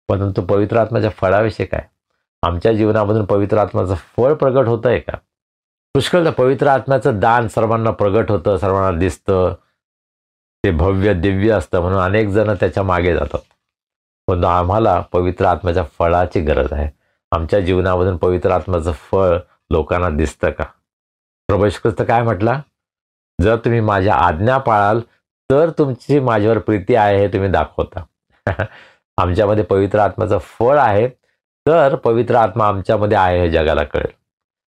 परंतु पवित्र आत्म्याच्या फळाविषयी काय? आमच्या जीवनामधून पवित्र आत्म्याचं फळ प्रगट होतंय का? पुष्कळ पवित्र आत्म्याचं दान सर्वांना प्रगट होतं, सर्वांना दिसतं, ते भव्य दिव्य असतं म्हणून अनेक जण त्याच्या मागे जातात. पण आम्हाला पवित्र आत्म्याच्या फळाची गरज आहे. आमच्या जीवनामधून पवित्र आत्म्याचं फळ लोकांना दिसतं का? प्रभू येशू ख्रिस्त काय म्हटला? जर तुम्ही माझ्या आज्ञा पाळाल तर तुमची माझ्यावर प्रीती आहे हे तुम्ही दाखवता. आमच्यामध्ये पवित्र आत्म्याचं फळ आहे तर पवित्र आत्मा आमच्यामध्ये आहे हे जगाला कळेल.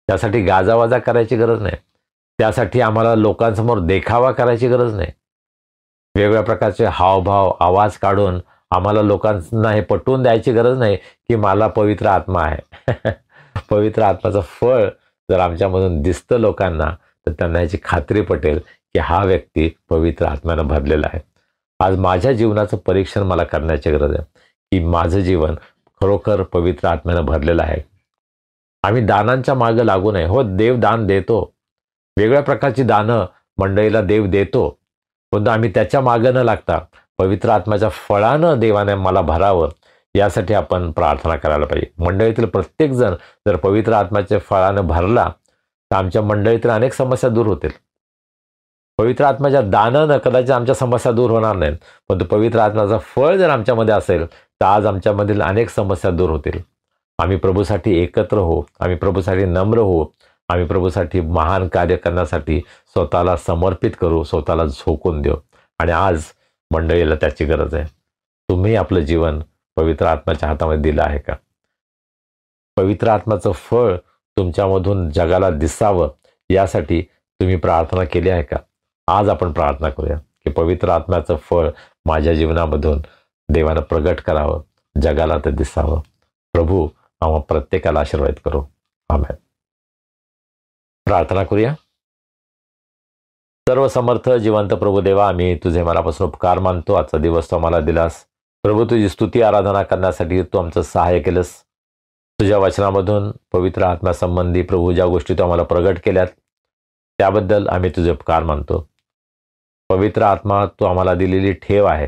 त्यासाठी गाजावाजा करायची गरज नाही, त्यासाठी आम्हाला लोकांसमोर देखावा करायची गरज नाही, वेगवेगळ्या प्रकारचे हावभाव आवाज काढून आम्हाला लोकांना हे पटवून द्यायची गरज नाही की मला पवित्र आत्मा आहे. पवित्र आत्म्याचं फळ जर आमच्यामधून दिसतं लोकांना तर त्यांना याची खात्री पटेल की हा व्यक्ती पवित्र आत्म्यानं भरलेला आहे. आज माझ्या जीवनाचं परीक्षण मला करण्याची गरज आहे की माझं जीवन खरोखर पवित्र आत्म्यानं भरलेलं आहे. आम्ही दानांच्या मागं लागू नये. हो, देव दान देतो, वेगवेगळ्या प्रकारची दानं मंडळीला देव देतो, परंतु आम्ही त्याच्या मागं न लागता पवित्र आत्म्याच्या फळानं देवाने मला भरावं यासाठी आपण प्रार्थना करायला पाहिजे. मंडळीतील प्रत्येक जण जर पवित्र आत्म्याच्या फळानं भरला तर आमच्या मंडळीतील अनेक समस्या दूर होतील. पवित्र आत्म्याच्या दानानं कदाचित आमच्या समस्या दूर होणार नाहीत, परंतु पवित्र आत्म्याचं फळ जर आमच्यामध्ये असेल तर आज आमच्यामधील अनेक समस्या दूर होतील. आम्ही प्रभूसाठी एकत्र होऊ, आम्ही प्रभूसाठी नम्र होऊ, आम्ही प्रभूसाठी महान कार्य करण्यासाठी स्वतःला समर्पित करू, स्वतःला झोकून देऊ. आणि आज मंडळीला त्याची गरज आहे. तुम्ही आपलं जीवन पवित्र आत्म्याच्या हातामध्ये दिलं आहे का? पवित्र आत्म्याचं फळ तुमच्यामधून जगाला दिसावं यासाठी तुम्ही प्रार्थना केली आहे का? आज आपण प्रार्थना करूया की पवित्र आत्म्याचं फळ माझ्या जीवनामधून देवानं प्रगट करावं, जगाला ते दिसावं. प्रभू आम्हा प्रत्येकाला आशीर्वाद करू. आमेन. प्रार्थना करूया. सर्व समर्थ जिवंत प्रभू देवा, आम्ही तुझे मनापासून उपकार मानतो. आजचा दिवस तू आम्हाला दिलास प्रभू. तुझी स्तुती आराधना करण्यासाठी तू आमचं सहाय्य केलंस. तुझ्या वचनामधून पवित्र आत्म्यासंबंधी प्रभू ज्या गोष्टी तू आम्हाला प्रगट केल्यात त्याबद्दल आम्ही तुझे उपकार मानतो. पवित्र आत्मा तू आम्हाला दिलेली ठेव आहे.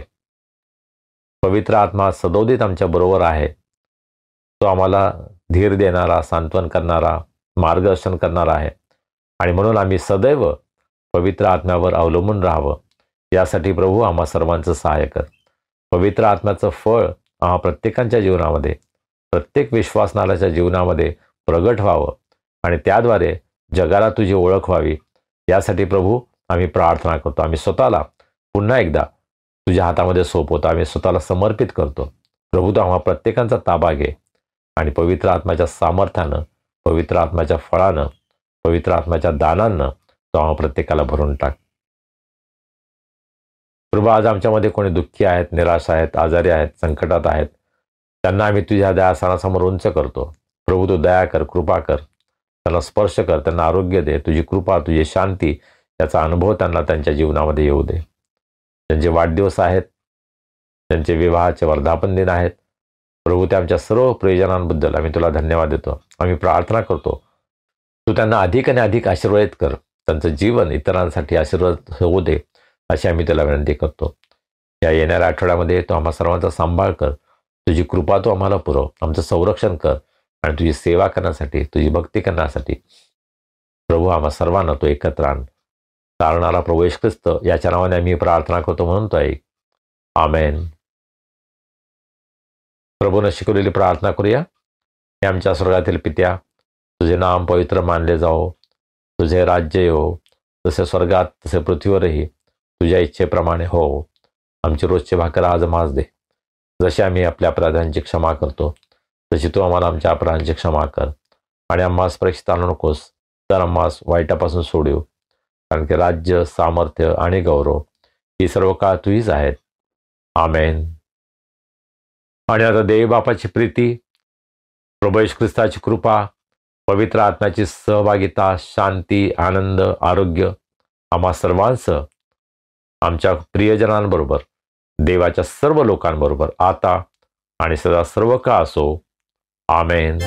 पवित्र आत्मा सदोदित आमच्या बरोबर आहे. तो आम्हाला धीर देणारा, सांत्वन करणारा, मार्गदर्शन करणारा आहे. आणि म्हणून आम्ही सदैव पवित्र आत्म्यावर अवलंबून राहावं यासाठी प्रभू आम्हा सर्वांचं सहाय्य कर. पवित्र आत्म्याचं फळ आम्हा प्रत्येकाच्या जीवनामध्ये, प्रत्येक विश्वासनाऱ्याच्या जीवनामध्ये प्रगट व्हावं आणि त्याद्वारे जगाला तुझी ओळख व्हावी यासाठी प्रभू आम्ही प्रार्थना करतो. आम्ही स्वतःला पुन्हा एकदा तुझ्या हातामध्ये सोपवतो. आम्ही स्वतःला समर्पित करतो. प्रभू तू आम्हा प्रत्येकाचा ताबा घे आणि पवित्र आत्म्याच्या सामर्थ्यानं, पवित्र आत्म्याच्या फळानं, पवित्र आत्म्याच्या दानांनं तो आम्हा प्रत्येकाला भरून टाक. प्रभू आज आमच्यामध्ये कोणी दुःखी आहेत, निराश आहेत, आजारी आहेत, संकटात आहेत, त्यांना आम्ही तुझ्या दयासनासमोर उंच करतो. प्रभू तू दया कर, कृपा कर, त्यांना स्पर्श कर, त्यांना आरोग्य दे. तुझी कृपा, तुझी शांती याचा अनुभव त्यांना त्यांच्या जीवनामध्ये येऊ दे. त्यांचे वाढदिवस आहेत, त्यांचे विवाहाचे वर्धापन दिन आहेत, प्रभू त्या आमच्या सर्व प्रयोजनांबद्दल आम्ही तुला धन्यवाद देतो. आम्ही प्रार्थना करतो तू त्यांना अधिक आणि अधिक आशीर्वादित कर. त्यांचं जीवन इतरांसाठी आशीर्वाद होऊ दे अशी आम्ही तुला विनंती करतो. या येणाऱ्या आठवड्यामध्ये तू आम्हा सर्वांचा सांभाळ कर. तुझी कृपा तू आम्हाला पुरव. आमचं संरक्षण कर आणि तुझी सेवा करण्यासाठी, तुझी भक्ती करण्यासाठी प्रभू आम्हा सर्वांना तो एकत्र आण. तारणारा प्रभू येशू ख्रिस्त याच्या नावाने आम्ही प्रार्थना करतो म्हणून तो ऐक. आमेन. प्रभूनं शिकवलेली प्रार्थना करूया. हे आमच्या स्वर्गातील पित्या, तुझे नाम पवित्र मानले जाओ, तुझे राज्य येवो, जसे स्वर्गात तसे पृथ्वीवरही तुझ्या इच्छेप्रमाणे हो. आमची रोजची भाकर आज आम्हास दे. जशी आम्ही आपल्या अपराधांची क्षमा करतो तशी तू आम्हाला आमच्या अपराधांची क्षमा कर. आणि आम्हास परीक्षेत आणू नकोस, तर आम्हास वाईटापासून सोडू. कारण की राज्य, सामर्थ्य आणि गौरव ही सर्व काळ तुझीच आहेत. आमेन. आणि आता देव बापाची प्रीती, प्रभू येशू ख्रिस्ताची कृपा, पवित्र आत्म्याची सहभागिता, शांती, आनंद, आरोग्य आम्हा सर्वांसह आमच्या प्रियजनांबरोबर, देवाच्या सर्व लोकांबरोबर आता आणि सदा सर्व काळ असो. आमेन.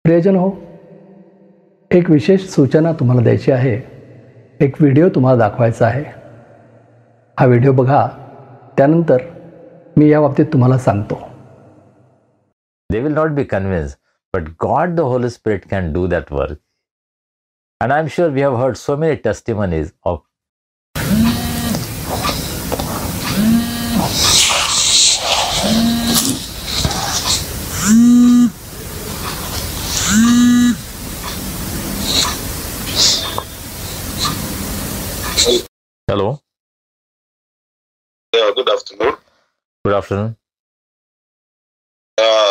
प्रियजन हो, एक विशेष सूचना तुम्हाला द्यायची आहे. एक व्हिडिओ तुम्हाला दाखवायचा आहे. हा व्हिडिओ बघा, त्यानंतर मी या बाबतीत तुम्हाला सांगतो. They will not be convinced, but God the Holy Spirit can do that work. And I'm sure we have heard so many testimonies of Hello. Yeah, good afternoon. Good afternoon.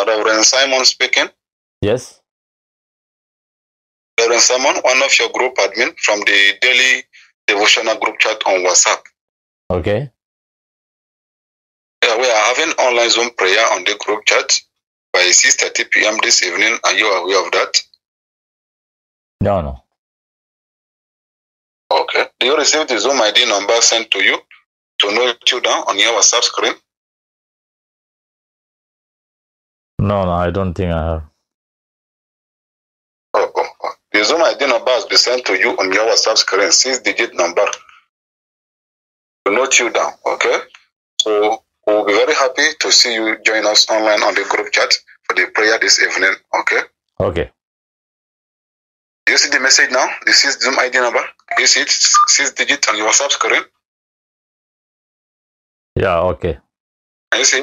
Reverend Simon speaking. Yes. Reverend Simon, one of your group admin from the daily devotional group chat on WhatsApp. Okay. Yeah, we are having online Zoom prayer on the group chat by 6:30 p.m. this evening. Are you aware of that? No. Okay. Do you receive the Zoom ID number sent to you to note you down on your WhatsApp screen? No, I don't think I have. Oh. The Zoom ID number has been sent to you on your WhatsApp screen, 6-digit number to note you down. Okay. So we'll be very happy to see you join us online on the group chat for the prayer this evening. Okay. Okay. You see the message now? This is Zoom ID number. You see it, 6 digit on your WhatsApp screen. Yeah, okay. Can you see?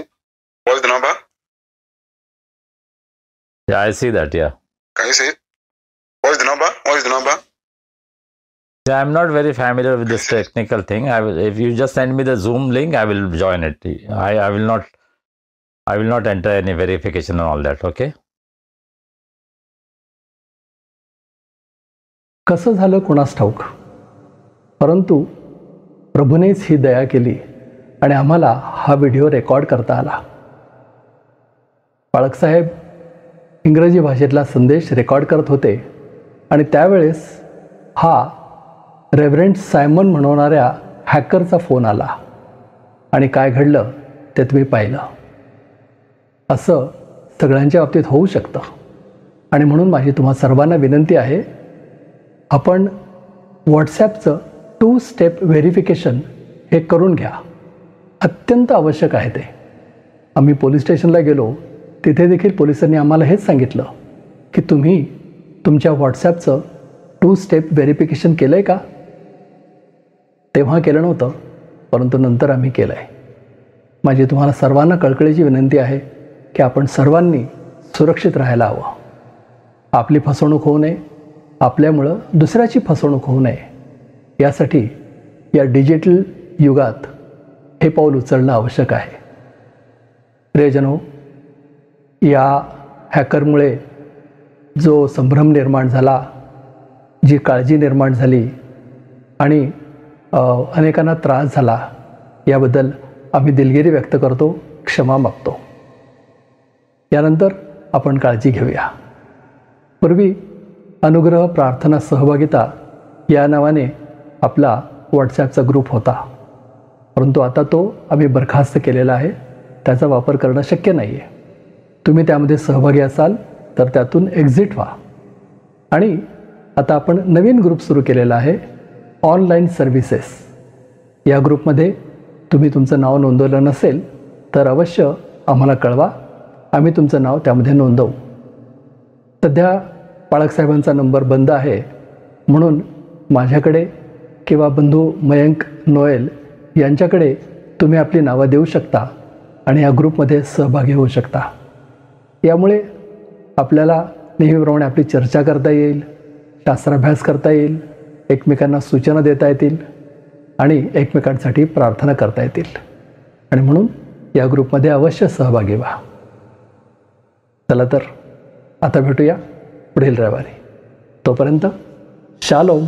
What is the number? Yeah, I see that, yeah. Can you see it? What is the number? What is the number? Yeah, I'm not very familiar with this technical thing. If you just send me the Zoom link, I will join it. I will not enter any verification and all that, okay? कसं झालं कोणास ठाऊक, परंतु प्रभूनेच ही दया केली आणि आम्हाला हा video record करता आला. बाळकसाहेब इंग्रजी भाषेतला संदेश रेकॉर्ड करत होते आणि त्यावेळेस हा रेव्हरंड सायमन म्हणवणाऱ्या हॅकरचा फोन आला आणि काय घडलं ते तुम्ही पाहिलं. असं सगळ्यांच्या बाबतीत होऊ शकतं आणि म्हणून माझी तुम्हा सर्वांना विनंती आहे, आपण व्हॉट्सॲपचं 2 स्टेप व्हेरिफिकेशन हे करून घ्या. अत्यंत आवश्यक आहे ते. आम्ही पोलीस स्टेशनला गेलो, तिथे देखील पोलिसांनी आम्हाला हेच सांगितलं की तुम्ही तुमच्या व्हॉट्सॲपचं 2 स्टेप व्हेरिफिकेशन केलं आहे का. तेव्हा केलं नव्हतं, परंतु नंतर आम्ही केलं आहे. माझी तुम्हाला सर्वांना कळकळीची विनंती आहे की आपण सर्वांनी सुरक्षित राहायला हवं. आपली फसवणूक होऊ नये, आपल्यामुळं दुसऱ्याची फसवणूक होऊ नये, यासाठी या डिजिटल युगात हे पाऊल उचलणं आवश्यक आहे. प्रियजनो, या हॅकरमुळे जो संभ्रम निर्माण झाला, जी काळजी निर्माण झाली आणि अनेकांना त्रास झाला, याबद्दल आम्ही दिलगिरी व्यक्त करतो, क्षमा मागतो. यानंतर आपण काळजी घेऊया. पूर्वी अनुग्रह प्रार्थना सहभागिता या नावाने आपला व्हॉट्सॲपचा ग्रुप होता, परंतु आता तो आम्ही बरखास्त केलेला आहे. त्याचा वापर करणं शक्य नाही आहे. तुम्ही त्यामध्ये सहभागी असाल तर त्यातून एक्झिट व्हा. आणि आता आपण नवीन ग्रुप सुरू केलेला आहे, ऑनलाईन सर्व्हिसेस. या ग्रुपमध्ये तुम्ही तुमचं नाव नोंदवलं नसेल तर अवश्य आम्हाला कळवा, आम्ही तुमचं नाव त्यामध्ये नोंदवू. सध्या बाळकसाहेबांचा नंबर बंद आहे, म्हणून माझ्याकडे किंवा बंधू मयंक नोएल यांच्याकडे तुम्ही आपली नावं देऊ शकता आणि या ग्रुपमध्ये सहभागी होऊ शकता. यामुळे आपल्याला नेहमीप्रमाणे आपली चर्चा करता येईल, शास्त्राभ्यास करता येईल, एकमेकांना सूचना देता येतील आणि एकमेकांसाठी प्रार्थना करता येतील. आणि म्हणून या ग्रुपमध्ये अवश्य सहभागी व्हा. चला तर आता भेटूया पुढील रविवारी. तोपर्यंत शालोम.